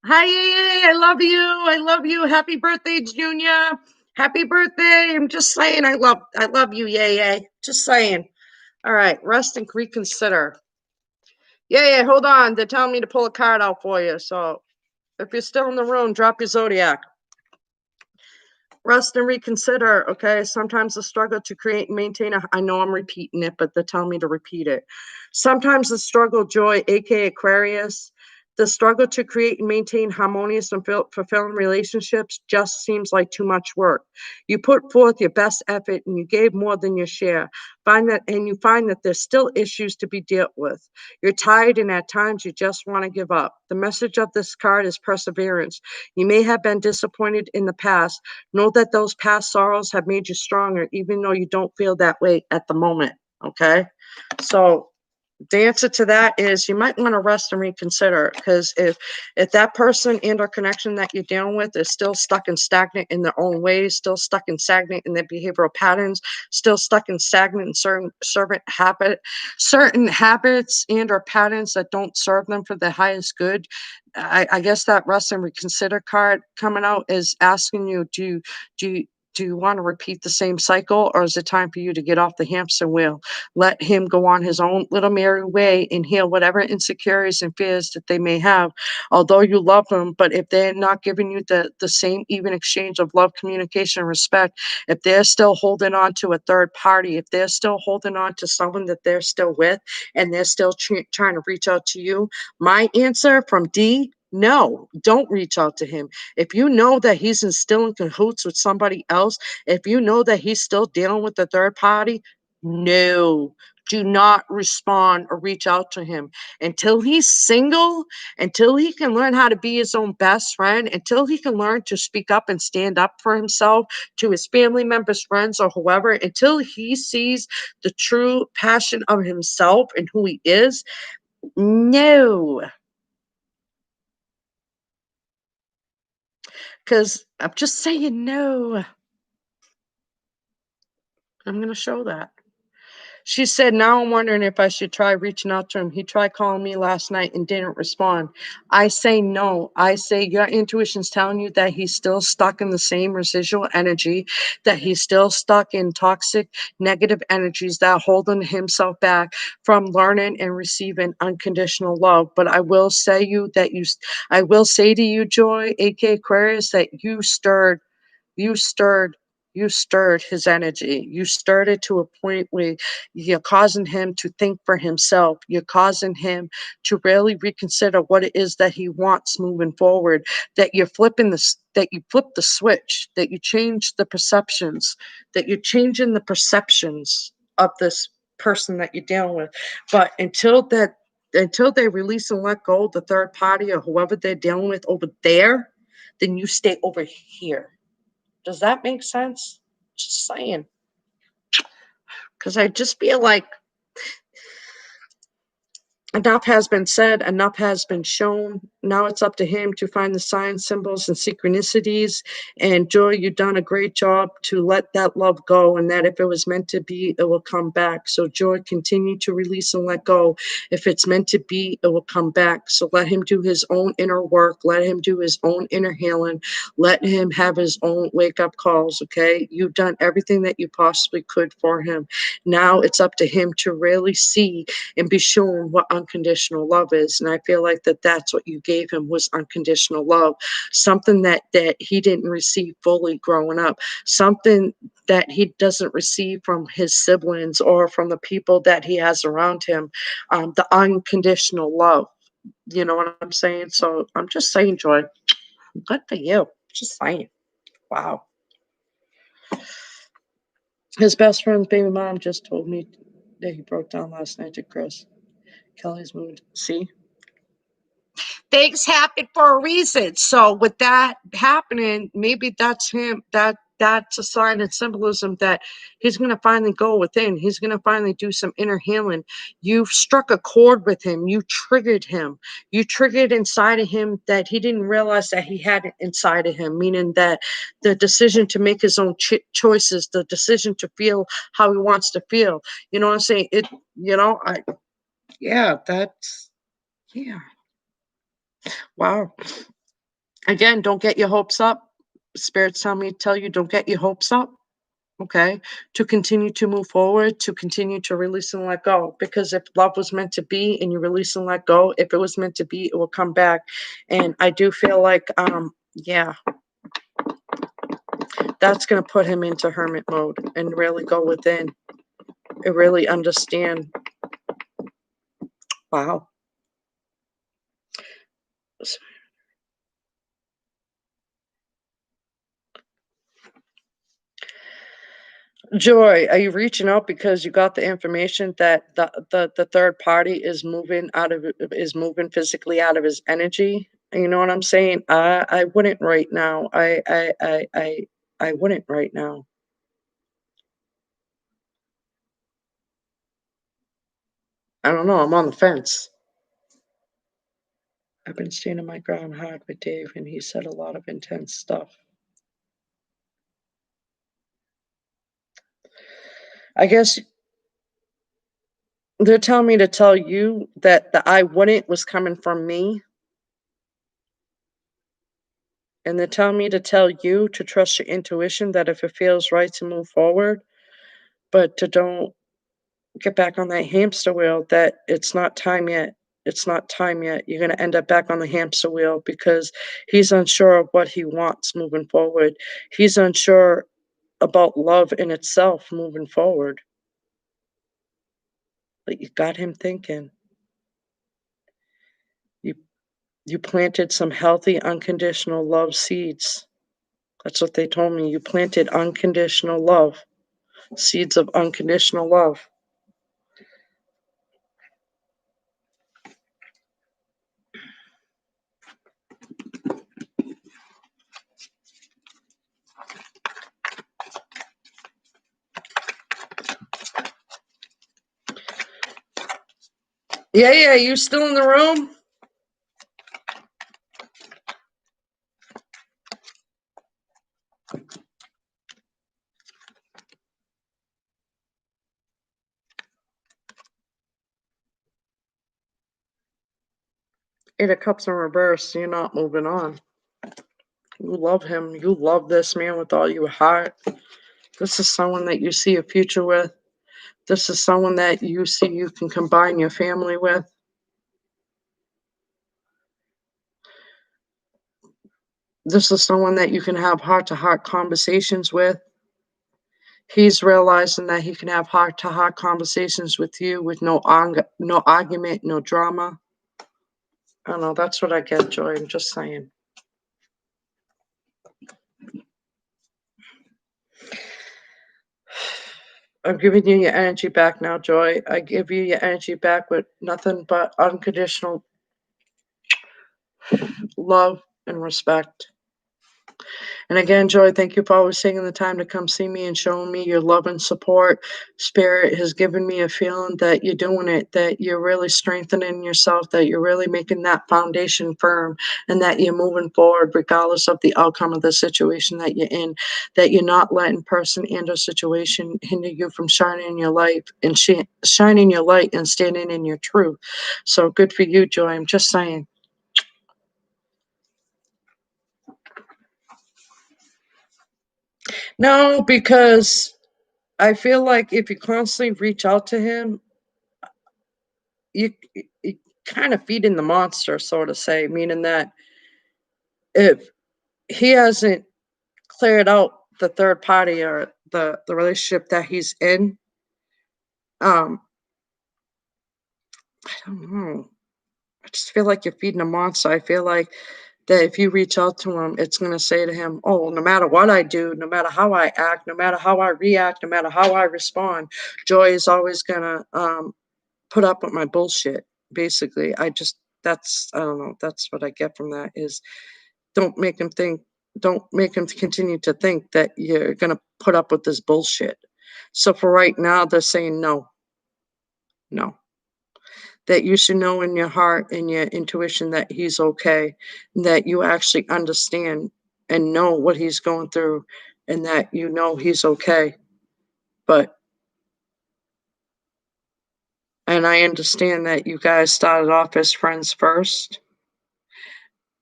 Hi, yay! I love you. I love you. Happy birthday, Junior. Happy birthday. I'm just saying I love you, yay, yay. Just saying. All right, rest and reconsider. Yeah, hold on. They're telling me to pull a card out for you. So if you're still in the room, drop your zodiac. Rest and reconsider. Okay. Sometimes the struggle to create and maintain I know I'm repeating it, but they're telling me to repeat it. Sometimes the struggle, joy, aka Aquarius, the struggle to create and maintain harmonious and fulfilling relationships just seems like too much work. You put forth your best effort and you gave more than your share. You find that there's still issues to be dealt with. You're tired and at times you just want to give up. The message of this card is perseverance. You may have been disappointed in the past. Know that those past sorrows have made you stronger, even though you don't feel that way at the moment. Okay. So the answer to that is you might want to rest and reconsider, because if that person and or connection that you're dealing with is still stuck and stagnant in their own ways, still stuck and stagnant in their behavioral patterns, still stuck and stagnant in certain habits and or patterns that don't serve them for the highest good, I guess that rest and reconsider card coming out is asking you, do do you want to repeat the same cycle, or is it time for you to get off the hamster wheel? Let him go on his own little merry way and heal whatever insecurities and fears that they may have. Although you love them, but if they're not giving you the same even exchange of love, communication, and respect, if they're still holding on to a third party, if they're still holding on to someone that they're still with and they're still trying to reach out to you, my answer from D, no, don't reach out to him. If you know that he's still in cahoots with somebody else, if you know that he's still dealing with the third party, no, do not respond or reach out to him until he's single, until he can learn how to be his own best friend, until he can learn to speak up and stand up for himself to his family members, friends, or whoever, until he sees the true passion of himself and who he is. No, because I'm just saying no. I'm going to show that. She said, now I'm wondering if I should try reaching out to him. He tried calling me last night and didn't respond. I say no. I say your intuition's telling you that he's still stuck in the same residual energy, that he's still stuck in toxic, negative energies that are holding himself back from learning and receiving unconditional love. But I will say to you, Joy, aka Aquarius, that you stirred you stirred his energy. You stirred it to a point where you're causing him to think for himself. You're causing him to really reconsider what it is that he wants moving forward. That you flip the switch, that you change the perceptions, that you're changing the perceptions of this person that you're dealing with. But until they release and let go of the third party or whoever they're dealing with over there, then you stay over here. Does that make sense? Just saying. Because I just feel like enough has been said, enough has been shown. Now it's up to him to find the signs, symbols, and synchronicities. And Joy, you've done a great job to let that love go, and that if it was meant to be, it will come back. So, Joy, continue to release and let go. If it's meant to be, it will come back. So, let him do his own inner work. Let him do his own inner healing. Let him have his own wake up calls. Okay. You've done everything that you possibly could for him. Now it's up to him to really see and be shown what unconditional love is. And I feel like that's what you gave him, was unconditional love, something that he didn't receive fully growing up, something that he doesn't receive from his siblings or from the people that he has around him, the unconditional love. You know what I'm saying? So I'm just saying, Joy, good for you. Just saying. Wow. His best friend's baby mom just told me that he broke down last night to Chris. Kelly's moved. See? things happen for a reason. So with that happening, maybe that's him. That's a sign and symbolism that he's going to finally go within. He's going to finally do some inner healing. You've struck a chord with him. You triggered him. You triggered inside of him that he didn't realize that he had inside of him, meaning that the decision to make his own choices, the decision to feel how he wants to feel. You know what I'm saying? Yeah, yeah. Wow. Again, don't get your hopes up. Spirits tell you don't get your hopes up, okay? To continue to move forward, to continue to release and let go. Because if love was meant to be and you release and let go, if it was meant to be, it will come back. And I do feel like, yeah, that's gonna put him into hermit mode and really go within and really understand. Wow. Joy, are you reaching out because you got the information that the third party is moving physically out of his energy? You know what I'm saying? I wouldn't right now. I wouldn't right now. I don't know. I'm on the fence. I've been standing my ground hard with Dave, and he said a lot of intense stuff. I guess they're telling me to tell you that the I wouldn't was coming from me, and they're telling me to tell you to trust your intuition that if it feels right to move forward, but to don't get back on that hamster wheel, that it's not time yet. It's not time yet. You're going to end up back on the hamster wheel because he's unsure of what he wants moving forward. He's unsure about love in itself moving forward. But you got him thinking. You you planted some healthy unconditional love seeds. That's what they told me. You planted unconditional love, seeds of unconditional love. Yeah, yeah, you still in the room? 8 of Cups in reverse, you're not moving on. You love him. You love this man with all your heart. This is someone that you see a future with. This is someone that you see you can combine your family with. This is someone that you can have heart to heart conversations with. He's realizing that he can have heart to heart conversations with you with no argument, no drama. I don't know. That's what I get, Joy. I'm just saying. I'm giving you your energy back now, Joy. I give you your energy back with nothing but unconditional love and respect. And again, Joy, thank you for always taking the time to come see me and showing me your love and support. Spirit has given me a feeling that you're doing it, that you're really strengthening yourself, that you're really making that foundation firm, and that you're moving forward regardless of the outcome of the situation that you're in, that you're not letting person and or situation hinder you from shining your light and shining your light and standing in your truth. So good for you, Joy. I'm just saying. No, because I feel like if you constantly reach out to him, you kind of feeding the monster, so to say, meaning that if he hasn't cleared out the third party or the relationship that he's in, um, I don't know. I just feel like you're feeding a monster. I feel like that if you reach out to him, it's gonna say to him, "Oh, no matter what I do, no matter how I act, no matter how I react, no matter how I respond, Joy is always gonna put up with my bullshit." Basically, that's I don't know, that's what I get from that is don't make him think don't make him continue to think that you're gonna put up with this bullshit. So for right now, they're saying no, no. That you should know in your heart and your intuition that he's okay, that you actually understand and know what he's going through and that you know he's okay. But and I understand that you guys started off as friends first,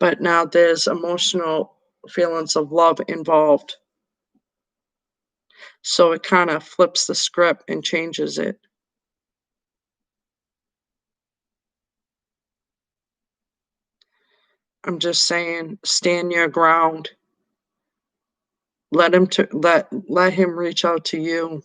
but now there's emotional feelings of love involved. So it kind of flips the script and changes it. I'm just saying, stand your ground. Let him reach out to you.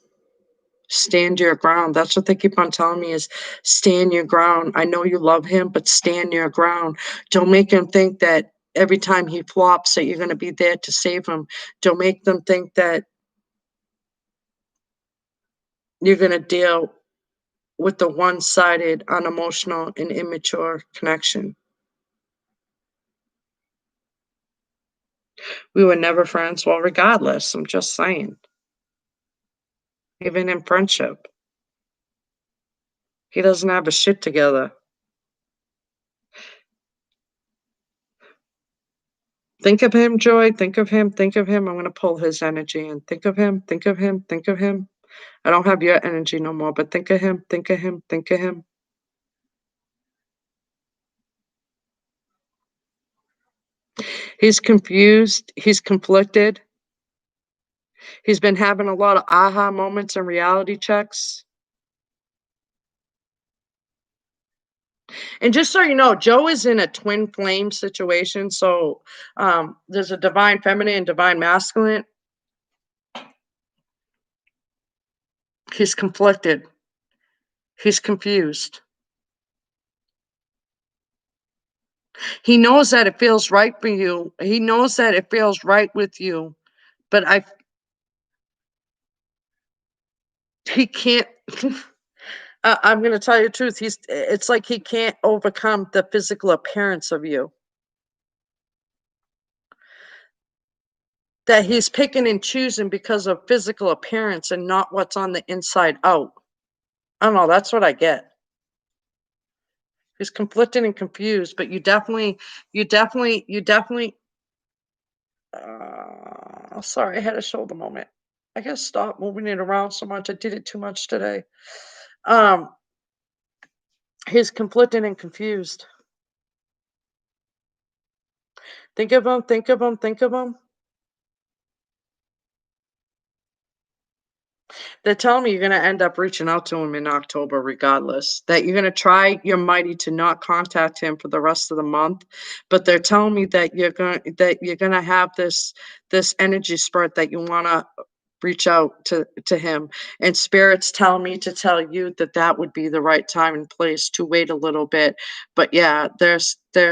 Stand your ground. That's what they keep on telling me is stand your ground. I know you love him, but stand your ground. Don't make him think that every time he flops that you're going to be there to save him. Don't make them think that you're going to deal with the one-sided, unemotional, and immature connection. We were never friends. Well, regardless, I'm just saying, even in friendship, he doesn't have his shit together. Think of him, Joy. Think of him. Think of him. I'm going to pull his energy and think of him. Think of him. Think of him. I don't have your energy no more, but think of him. Think of him. Think of him. He's confused. He's conflicted. He's been having a lot of aha moments and reality checks. And just so you know, Joe is in a twin flame situation. So there's a divine feminine and divine masculine. He's conflicted. He's confused. He knows that it feels right for you. He knows that it feels right with you, but he can't. I'm going to tell you the truth. It's like he can't overcome the physical appearance of you. That he's picking and choosing because of physical appearance and not what's on the inside out. I don't know. That's what I get. He's conflicted and confused, but you definitely. Sorry, I had a shoulder moment. I guess stop moving it around so much. I did it too much today. Um, he's conflicted and confused. Think of him. Think of him. Think of him. They're telling me you're gonna end up reaching out to him in October regardless, that you're gonna try your mighty to not contact him for the rest of the month, but they're telling me that you're gonna have this energy spurt that you wanna reach out to him, and spirits tell me to tell you that that would be the right time and place to wait a little bit. But yeah, they're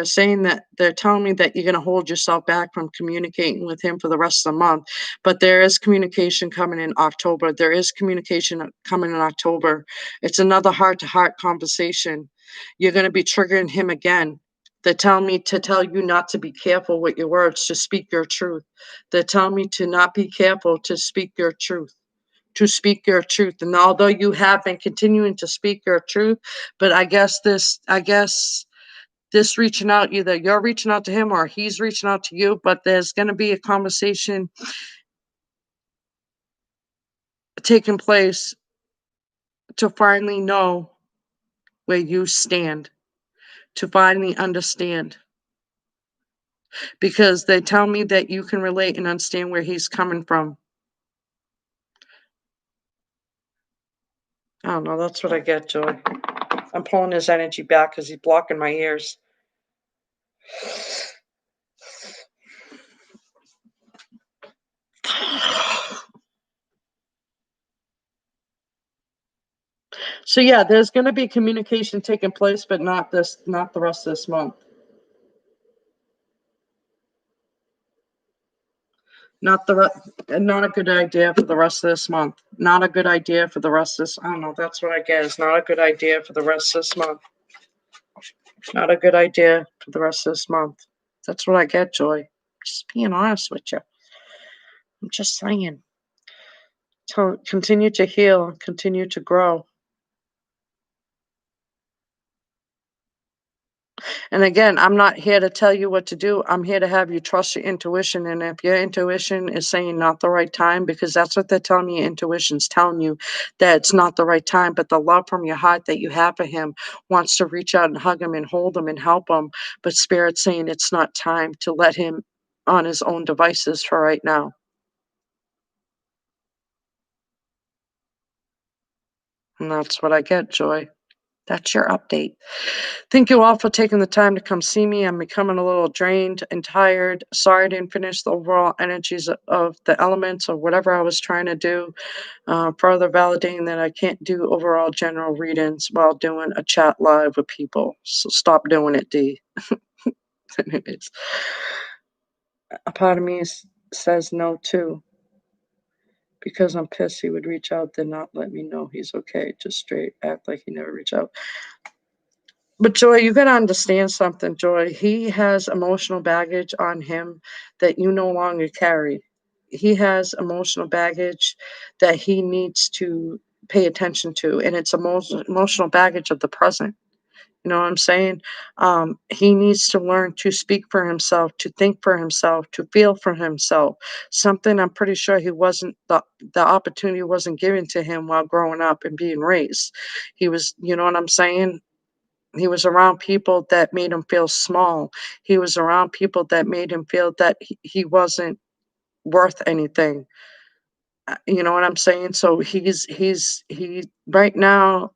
saying that they're telling me that you're gonna hold yourself back from communicating with him for the rest of the month, but there is communication coming in October. There is communication coming in October. It's another heart-to-heart conversation. You're gonna be triggering him again. They're telling me to tell you not to be careful with your words, to speak your truth. They're telling me to not be careful, to speak your truth, to speak your truth. And although you have been continuing to speak your truth, but I guess this reaching out, either you're reaching out to him or he's reaching out to you, but there's going to be a conversation taking place to finally know where you stand, to finally understand. Because they tell me that you can relate and understand where he's coming from. I don't know. That's what I get, Joy. I'm pulling his energy back because he's blocking my ears. So yeah, there's going to be communication taking place, but not the rest of this month. Not a good idea for the rest of this month. Not a good idea for the rest of this. I don't know. That's what I get. It's not a good idea for the rest of this month. Not a good idea for the rest of this month. That's what I get, Joy. Just being honest with you. I'm just saying. Continue to heal, continue to grow. And again, I'm not here to tell you what to do. I'm here to have you trust your intuition. And if your intuition is saying not the right time, because that's what they're telling me, your intuition's telling you that it's not the right time, but the love from your heart that you have for him wants to reach out and hug him and hold him and help him. But Spirit's saying it's not time to let him on his own devices for right now. And that's what I get, Joy. That's your update. Thank you all for taking the time to come see me. I'm becoming a little drained and tired. Sorry I didn't finish the overall energies of the elements or whatever I was trying to do. Further validating that I can't do overall general readings while doing a chat live with people. So stop doing it, D. Anyways, a part of me says no too. Because I'm pissed he would reach out, then not let me know he's okay. Just straight act like he never reached out. But Joy, you gotta understand something, Joy. He has emotional baggage on him that you no longer carry. He has emotional baggage that he needs to pay attention to, and it's emotional baggage of the present. You know what I'm saying? He needs to learn to speak for himself, to think for himself, to feel for himself. Something I'm pretty sure he wasn't the opportunity wasn't given to him while growing up and being raised. He was, you know what I'm saying? He was around people that made him feel small. He was around people that made him feel that he wasn't worth anything. You know what I'm saying? So he right now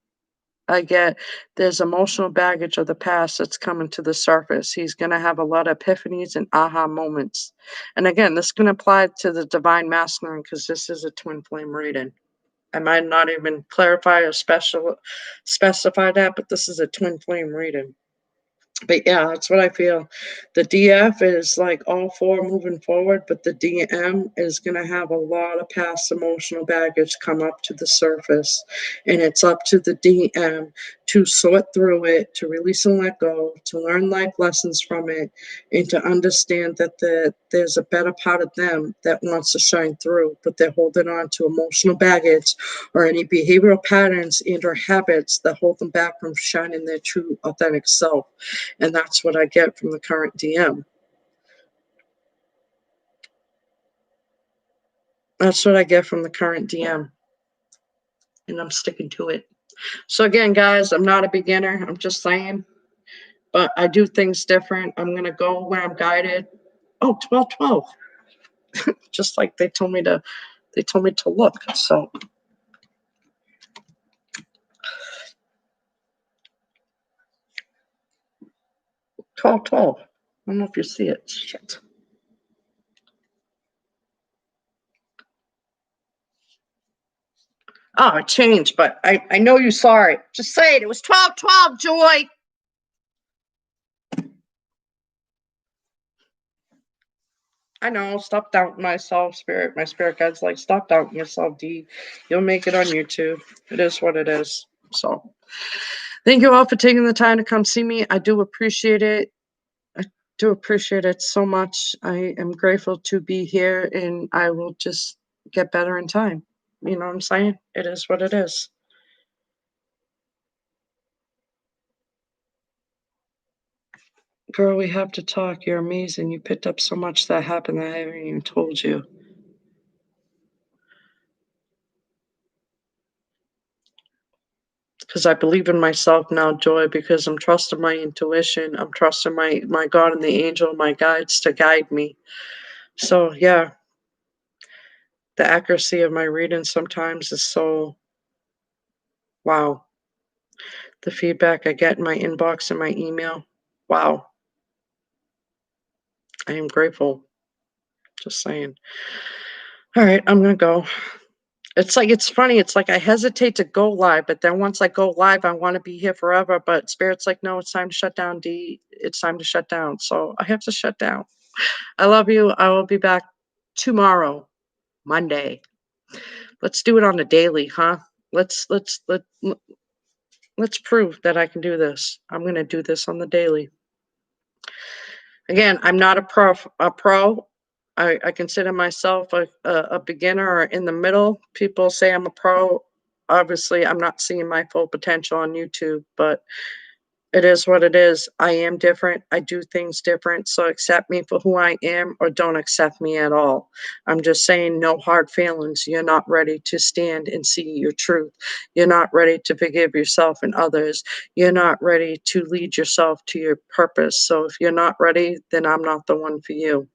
I get there's emotional baggage of the past that's coming to the surface. He's going to have a lot of epiphanies and aha moments. And again, this can apply to the divine masculine because this is a twin flame reading. I might not even clarify or specify that, but this is a twin flame reading. But yeah, that's what I feel. The DF is like all for moving forward, but the DM is going to have a lot of past emotional baggage come up to the surface. And it's up to the DM to sort through it, to release and let go, to learn life lessons from it, and to understand that there's a better part of them that wants to shine through, but they're holding on to emotional baggage or any behavioral patterns and or habits that hold them back from shining their true authentic self. And that's what I get from the current DM. That's what I get from the current DM. And I'm sticking to it. So again, guys, I'm not a beginner. I'm just saying. But I do things different. I'm gonna go where I'm guided. Oh, 12, 12. Just like they told me to look. So 12, 12. I don't know if you see it. Shit. Oh, it changed, but I know you saw it. Just say it. It was 12, 12, Joy. I know. Stop doubting myself, spirit. My spirit guide's like, stop doubting yourself, D. You'll make it on YouTube. It is what it is. So, thank you all for taking the time to come see me. I do appreciate it. I do appreciate it so much. I am grateful to be here, and I will just get better in time. You know what I'm saying? It is what it is. Girl, we have to talk. You're amazing. You picked up so much that happened that I haven't even told you. Because I believe in myself now, Joy, because I'm trusting my intuition. I'm trusting my God and the angel, my guides to guide me. So yeah, the accuracy of my reading sometimes is so wow. The feedback I get in my inbox and my email, wow. I am grateful. Just saying. All right, I'm gonna go. It's funny. It's like I hesitate to go live, but then once I go live, I want to be here forever. But Spirit's like, no, it's time to shut down, D. It's time to shut down. So I have to shut down. I love you. I will be back tomorrow, Monday. Let's do it on a daily, huh? Let's Let's prove that I can do this. I'm gonna do this on the daily. Again, I'm not a pro. I consider myself a beginner or in the middle. People say I'm a pro. Obviously, I'm not seeing my full potential on YouTube, but it is what it is. I am different. I do things different. So accept me for who I am or don't accept me at all. I'm just saying, no hard feelings. You're not ready to stand and see your truth. You're not ready to forgive yourself and others. You're not ready to lead yourself to your purpose. So if you're not ready, then I'm not the one for you.